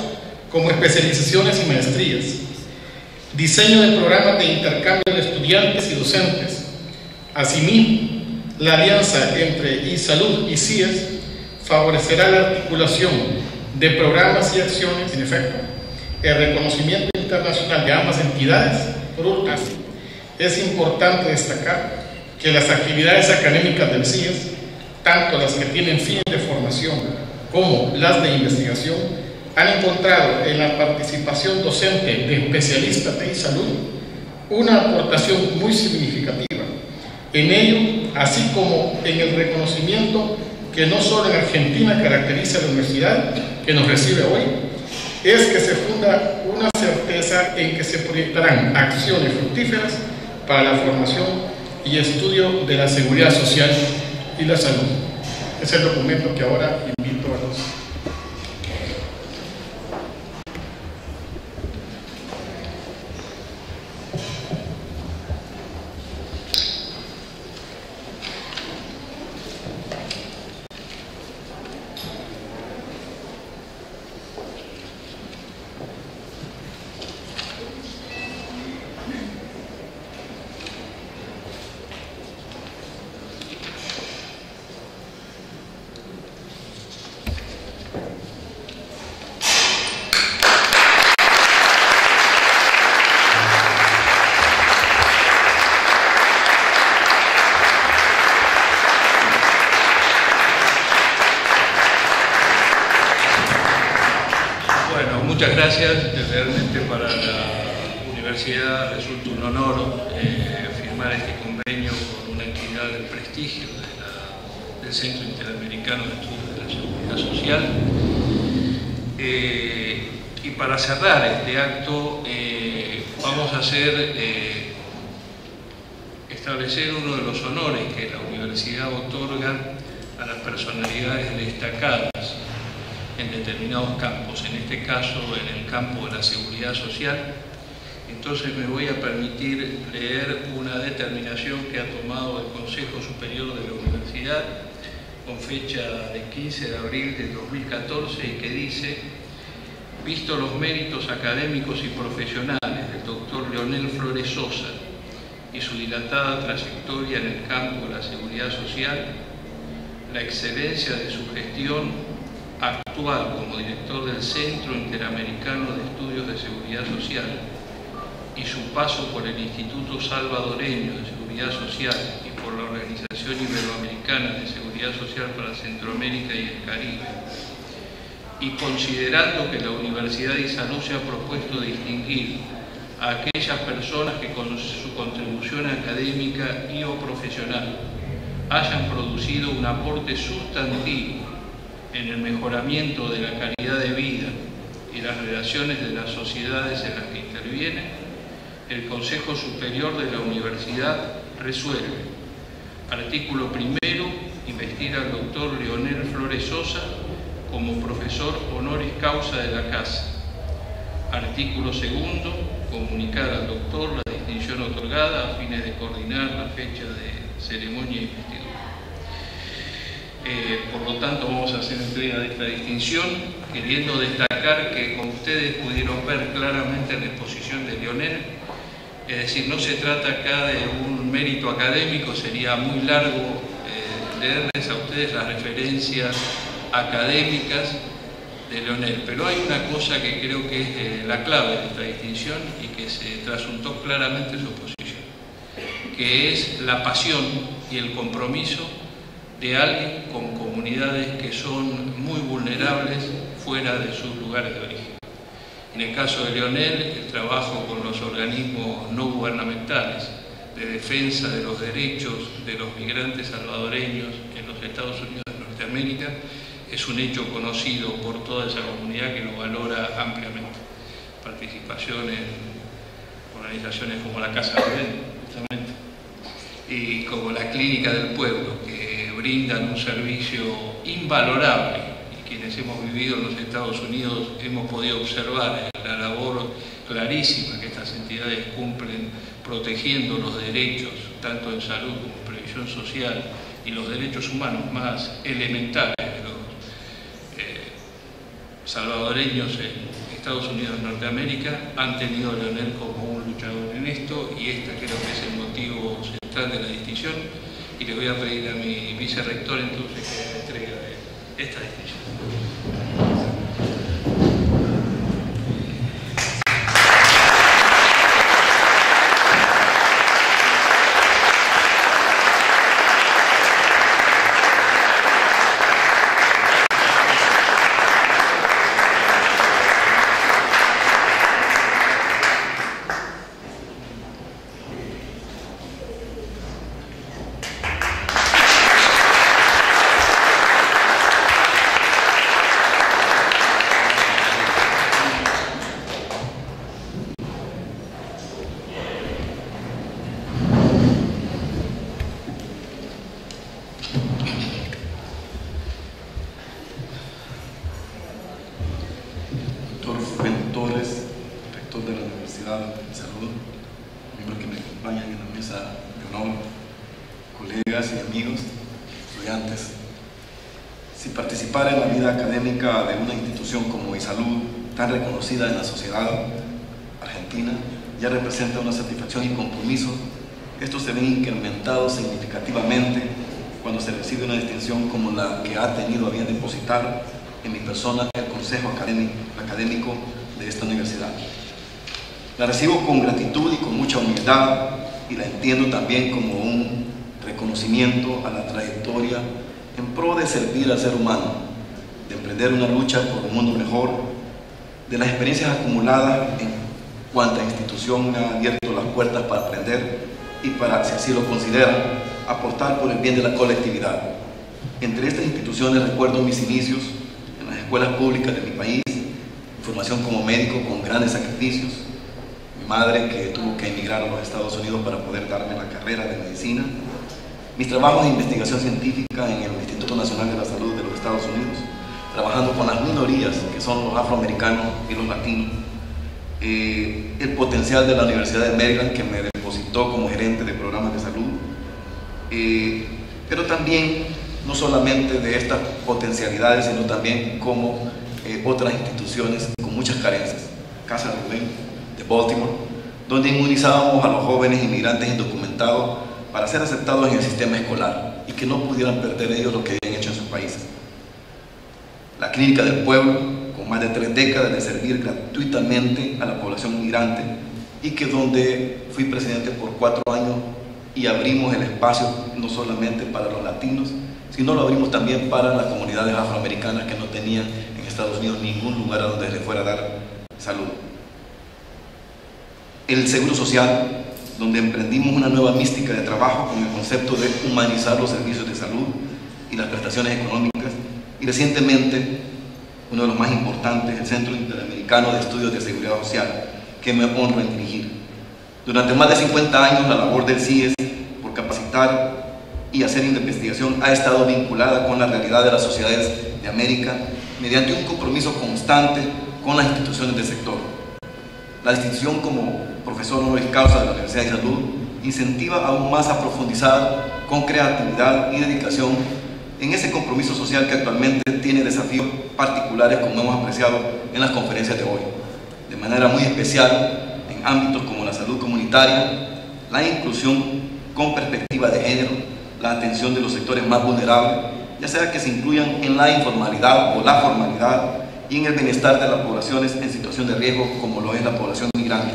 como especializaciones y maestrías, diseño de programas de intercambio de estudiantes y docentes. Asimismo, la alianza entre iSalud y CIES favorecerá la articulación de programas y acciones. En efecto, el reconocimiento internacional de ambas entidades. Por último, es importante destacar que las actividades académicas del CIES tanto las que tienen fines de formación como las de investigación, han encontrado en la participación docente de especialistas de salud una aportación muy significativa. En ello, así como en el reconocimiento que no solo en Argentina caracteriza a la universidad que nos recibe hoy, es que se funda una certeza en que se proyectarán acciones fructíferas para la formación y estudio de la seguridad social y la salud. Es el documento que ahora invito a los... Muchas gracias. Realmente para la universidad resulta un honor firmar este convenio con una entidad del prestigio del Centro Interamericano de Estudios de la Seguridad Social. Y para cerrar este acto vamos a establecer uno de los honores que la universidad otorga a las personalidades destacadas en determinados campos, en este caso en el campo de la seguridad social. Entonces me voy a permitir leer una determinación que ha tomado el Consejo Superior de la Universidad con fecha de 15 de abril de 2014 y que dice: visto los méritos académicos y profesionales del doctor Leonel Flores Sosa y su dilatada trayectoria en el campo de la seguridad social, la excelencia de su gestión actual como director del Centro Interamericano de Estudios de Seguridad Social y su paso por el Instituto Salvadoreño de Seguridad Social y por la Organización Iberoamericana de Seguridad Social para Centroamérica y el Caribe, y considerando que la Universidad de Salud se ha propuesto distinguir a aquellas personas que con su contribución académica y o profesional hayan producido un aporte sustantivo en el mejoramiento de la calidad de vida y las relaciones de las sociedades en las que interviene, el Consejo Superior de la Universidad resuelve: artículo primero, investir al doctor Leonel Flores Sosa como profesor honoris causa de la Casa. Artículo segundo, comunicar al doctor la distinción otorgada a fines de coordinar la fecha de ceremonia y investidura. Por lo tanto, vamos a hacer entrega de esta distinción, queriendo destacar que, como ustedes pudieron ver claramente en la exposición de Leonel, es decir, no se trata acá de un mérito académico, sería muy largo leerles a ustedes las referencias académicas de Leonel, pero hay una cosa que creo que es la clave de esta distinción y que se trasuntó claramente en su exposición, que es la pasión y el compromiso de alguien con comunidades que son muy vulnerables fuera de sus lugares de origen. En el caso de Leonel, el trabajo con los organismos no gubernamentales de defensa de los derechos de los migrantes salvadoreños en los Estados Unidos de Norteamérica es un hecho conocido por toda esa comunidad que lo valora ampliamente. Participación en organizaciones como la Casa Belén, justamente, y como la Clínica del Pueblo, que brindan un servicio invalorable, y quienes hemos vivido en los Estados Unidos hemos podido observar la labor clarísima que estas entidades cumplen protegiendo los derechos, tanto en salud como en previsión social, y los derechos humanos más elementales de los salvadoreños en Estados Unidos de Norteamérica. Han tenido a Leonel como un luchador en esto, y este creo que es el motivo central de la distinción, y le voy a pedir a mi vicerrector entonces que haga entrega de esta distinción. amigos, estudiantes, si participar en la vida académica de una institución como ISALUD, tan reconocida en la sociedad argentina, ya representa una satisfacción y compromiso, estos se ven incrementados significativamente cuando se recibe una distinción como la que ha tenido a bien depositar en mi persona el Consejo Académico de esta universidad. La recibo con gratitud y con mucha humildad, y la entiendo también como un reconocimiento a la trayectoria en pro de servir al ser humano, de emprender una lucha por un mundo mejor, de las experiencias acumuladas en cuanta institución me ha abierto las puertas para aprender y para, si así lo considera, aportar por el bien de la colectividad. Entre estas instituciones recuerdo mis inicios en las escuelas públicas de mi país, mi formación como médico con grandes sacrificios, mi madre que tuvo que emigrar a los Estados Unidos para poder darme la carrera de medicina, mis trabajos de investigación científica en el Instituto Nacional de la Salud de los Estados Unidos, trabajando con las minorías que son los afroamericanos y los latinos, el potencial de la Universidad de Maryland que me depositó como gerente de programas de salud, pero también no solamente de estas potencialidades, sino también como otras instituciones con muchas carencias. Casa Rubén de Baltimore, donde inmunizábamos a los jóvenes inmigrantes indocumentados para ser aceptados en el sistema escolar y que no pudieran perder ellos lo que habían hecho en sus países. La Clínica del Pueblo, con más de 3 décadas de servir gratuitamente a la población migrante, y que donde fui presidente por 4 años y abrimos el espacio no solamente para los latinos, sino lo abrimos también para las comunidades afroamericanas que no tenían en Estados Unidos ningún lugar a donde les fuera a dar salud. El Seguro Social, donde emprendimos una nueva mística de trabajo con el concepto de humanizar los servicios de salud y las prestaciones económicas, y recientemente, uno de los más importantes, el Centro Interamericano de Estudios de Seguridad Social, que me honro en dirigir. Durante más de 50 años, la labor del CIES por capacitar y hacer investigación ha estado vinculada con la realidad de las sociedades de América mediante un compromiso constante con las instituciones del sector. La institución, como profesor honoris causa de la Universidad de Salud, incentiva aún más a profundizar con creatividad y dedicación en ese compromiso social que actualmente tiene desafíos particulares, como hemos apreciado en las conferencias de hoy. De manera muy especial, en ámbitos como la salud comunitaria, la inclusión con perspectiva de género, la atención de los sectores más vulnerables, ya sea que se incluyan en la informalidad o la formalidad, y en el bienestar de las poblaciones en situación de riesgo, como lo es la población migrante.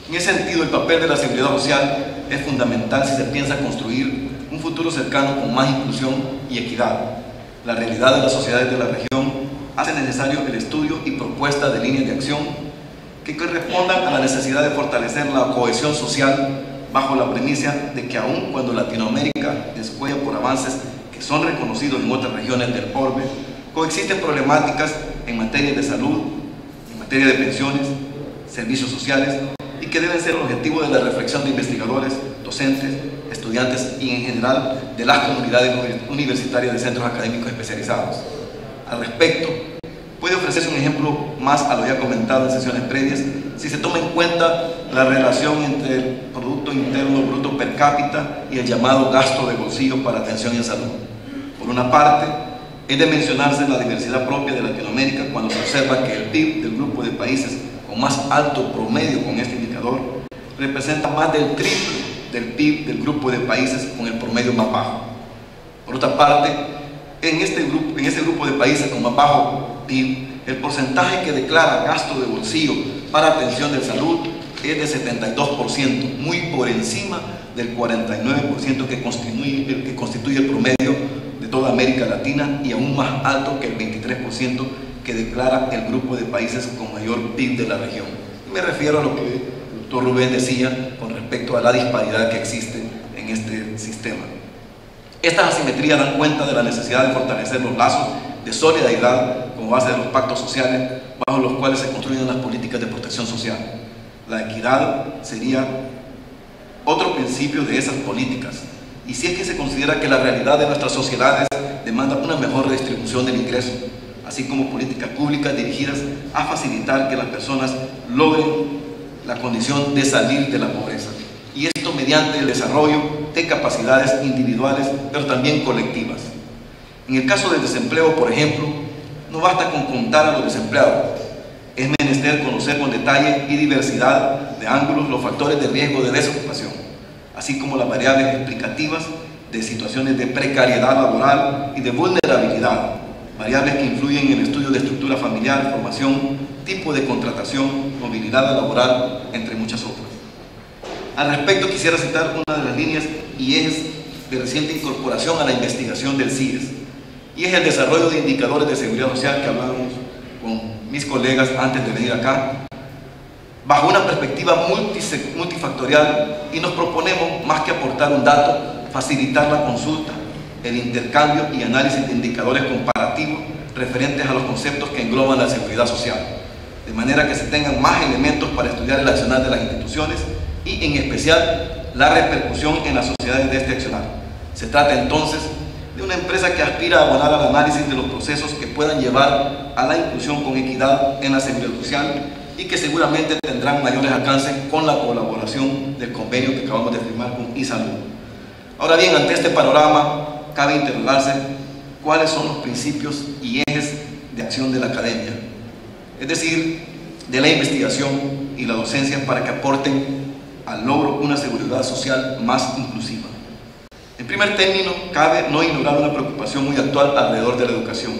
En ese sentido, el papel de la seguridad social es fundamental si se piensa construir un futuro cercano con más inclusión y equidad. La realidad de las sociedades de la región hace necesario el estudio y propuesta de líneas de acción que correspondan a la necesidad de fortalecer la cohesión social bajo la premisa de que aun cuando Latinoamérica descuella por avances que son reconocidos en otras regiones del orbe, coexisten problemáticas en materia de salud, en materia de pensiones, servicios sociales, y que deben ser el objetivo de la reflexión de investigadores, docentes, estudiantes y en general de las comunidades universitarias de centros académicos especializados. Al respecto, puede ofrecerse un ejemplo más a lo ya comentado en sesiones previas si se toma en cuenta la relación entre el Producto Interno Bruto per cápita y el llamado gasto de bolsillo para atención en salud. Por una parte, es de mencionarse la diversidad propia de Latinoamérica cuando se observa que el PIB del grupo de países con más alto promedio con este indicador representa más del triple del PIB del grupo de países con el promedio más bajo. Por otra parte, en ese grupo de países con más bajo PIB, el porcentaje que declara gasto de bolsillo para atención de salud es de 72%, muy por encima del 49% que constituye el promedio de toda América Latina y aún más alto que el 23% que declara el grupo de países con mayor PIB de la región. Y me refiero a lo que el doctor Rubén decía con respecto a la disparidad que existe en este sistema. Estas asimetrías dan cuenta de la necesidad de fortalecer los lazos de solidaridad como base de los pactos sociales bajo los cuales se construyen las políticas de protección social. La equidad sería otro principio de esas políticas, y si es que se considera que la realidad de nuestras sociedades demanda una mejor redistribución del ingreso, así como políticas públicas dirigidas a facilitar que las personas logren la condición de salir de la pobreza, y esto mediante el desarrollo de capacidades individuales, pero también colectivas. En el caso del desempleo, por ejemplo, no basta con contar a los desempleados. Es menester conocer con detalle y diversidad de ángulos los factores de riesgo de desocupación, así como las variables explicativas de situaciones de precariedad laboral y de vulnerabilidad, variables que influyen en el estudio de estructura familiar, formación, tipo de contratación, movilidad laboral, entre muchas otras. Al respecto, quisiera citar una de las líneas y ejes de reciente incorporación a la investigación del CIES, y es el desarrollo de indicadores de seguridad social que hablábamos con mis colegas antes de venir acá, bajo una perspectiva multifactorial, y nos proponemos, más que aportar un dato, facilitar la consulta, el intercambio y análisis de indicadores comparativos referentes a los conceptos que engloban la seguridad social, de manera que se tengan más elementos para estudiar el accionar de las instituciones y, en especial, la repercusión en las sociedades de este accionar. Se trata entonces de una empresa que aspira a abonar al análisis de los procesos que puedan llevar a la inclusión con equidad en la seguridad social y que seguramente tendrán mayores alcances con la colaboración del convenio que acabamos de firmar con iSalud. Ahora bien, ante este panorama, cabe interrogarse cuáles son los principios y ejes de acción de la academia, es decir, de la investigación y la docencia, para que aporten al logro una seguridad social más inclusiva. En primer término, cabe no ignorar una preocupación muy actual alrededor de la educación,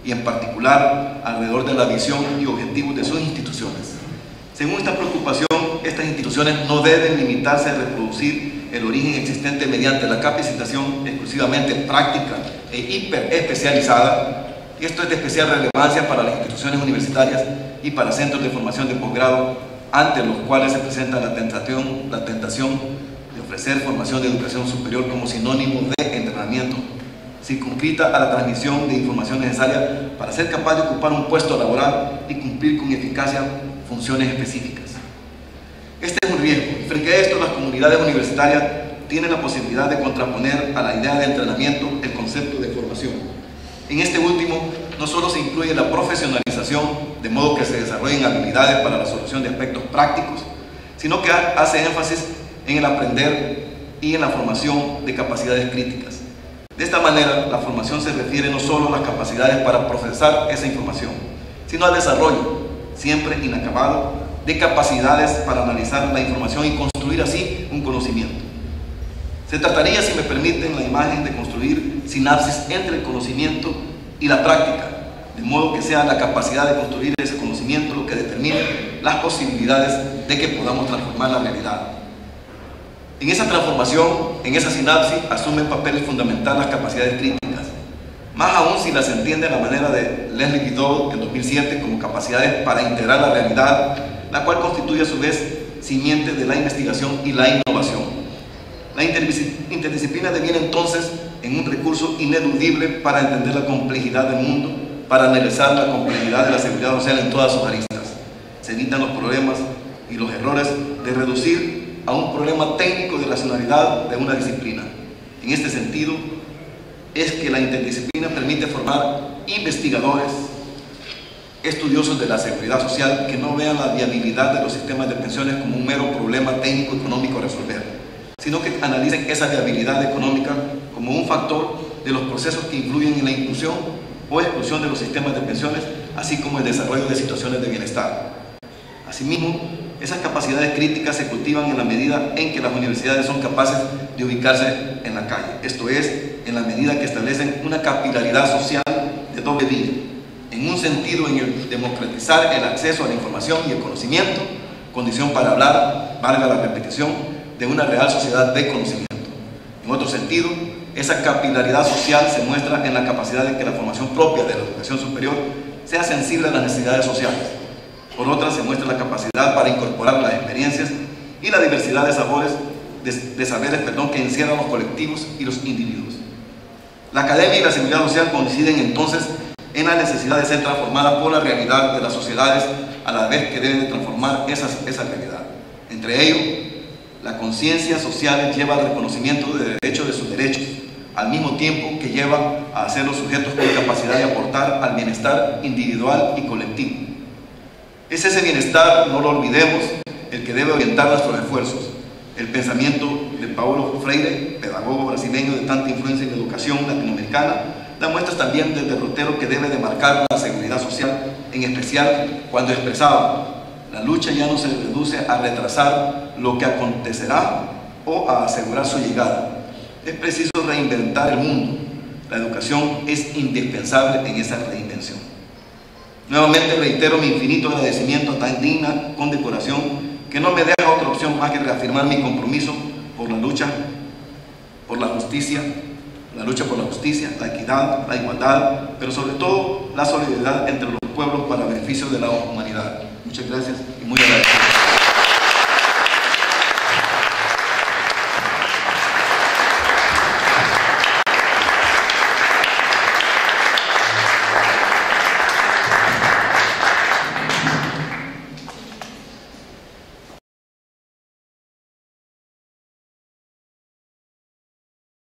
y en particular alrededor de la visión y objetivos de sus instituciones. Según esta preocupación, estas instituciones no deben limitarse a reproducir el origen existente mediante la capacitación exclusivamente práctica e hiperespecializada, y esto es de especial relevancia para las instituciones universitarias y para centros de formación de posgrado, ante los cuales se presenta la tentación de ofrecer formación de educación superior como sinónimo de entrenamiento, circunscrita a la transmisión de información necesaria para ser capaz de ocupar un puesto laboral y cumplir con eficacia funciones específicas. Este es un riesgo. Frente a esto, las comunidades universitarias tienen la posibilidad de contraponer a la idea de entrenamiento el concepto de formación. En este último, no solo se incluye la profesionalización, de modo que se desarrollen habilidades para la solución de aspectos prácticos, sino que hace énfasis en el aprender y en la formación de capacidades críticas. De esta manera, la formación se refiere no solo a las capacidades para procesar esa información, sino al desarrollo, siempre inacabado, de capacidades para analizar la información y construir así un conocimiento. Se trataría, si me permiten la imagen, de construir sinapsis entre el conocimiento y la práctica, de modo que sea la capacidad de construir ese conocimiento lo que determine las posibilidades de que podamos transformar la realidad. En esa transformación, en esa sinapsis, asumen papel fundamental las capacidades críticas, más aún si las entiende a la manera de Leslie Biddle en 2007 como capacidades para integrar la realidad, la cual constituye a su vez simiente de la investigación y la innovación. La interdisciplina deviene entonces en un recurso ineludible para entender la complejidad del mundo, para analizar la complejidad de la seguridad social en todas sus aristas. Se evitan los problemas y los errores de reducir a un problema técnico de racionalidad de una disciplina. En este sentido, es que la interdisciplina permite formar investigadores, estudiosos de la seguridad social, que no vean la viabilidad de los sistemas de pensiones como un mero problema técnico-económico a resolver, sino que analicen esa viabilidad económica como un factor de los procesos que influyen en la inclusión o exclusión de los sistemas de pensiones, así como el desarrollo de situaciones de bienestar. Asimismo, esas capacidades críticas se cultivan en la medida en que las universidades son capaces de ubicarse en la calle, esto es, en la medida que establecen una capilaridad social de doble vía, en un sentido en el democratizar el acceso a la información y el conocimiento, condición para hablar, valga la repetición, de una real sociedad de conocimiento. En otro sentido, esa capilaridad social se muestra en la capacidad de que la formación propia de la educación superior sea sensible a las necesidades sociales. Por otra, se muestra la capacidad para incorporar las experiencias y la diversidad de saberes que encierran los colectivos y los individuos. La academia y la seguridad social coinciden entonces en la necesidad de ser transformadas por la realidad de las sociedades, a la vez que deben de transformar esa realidad. Entre ellos, la conciencia social lleva al reconocimiento de derechos de sus derechos, al mismo tiempo que lleva a ser los sujetos con capacidad de aportar al bienestar individual y colectivo. Es ese bienestar, no lo olvidemos, el que debe orientar nuestros esfuerzos. El pensamiento de Paulo Freire, pedagogo brasileño de tanta influencia en la educación latinoamericana, da muestras también del derrotero que debe de marcar la seguridad social, en especial cuando expresaba: la lucha ya no se reduce a retrasar lo que acontecerá o a asegurar su llegada. Es preciso reinventar el mundo. La educación es indispensable en esa reinvención. Nuevamente reitero mi infinito agradecimiento a tan digna condecoración que no me deja otra opción más que reafirmar mi compromiso por la lucha por la justicia, la equidad, la igualdad, pero sobre todo la solidaridad entre los pueblos para beneficio de la humanidad. Muchas gracias y muy agradecido.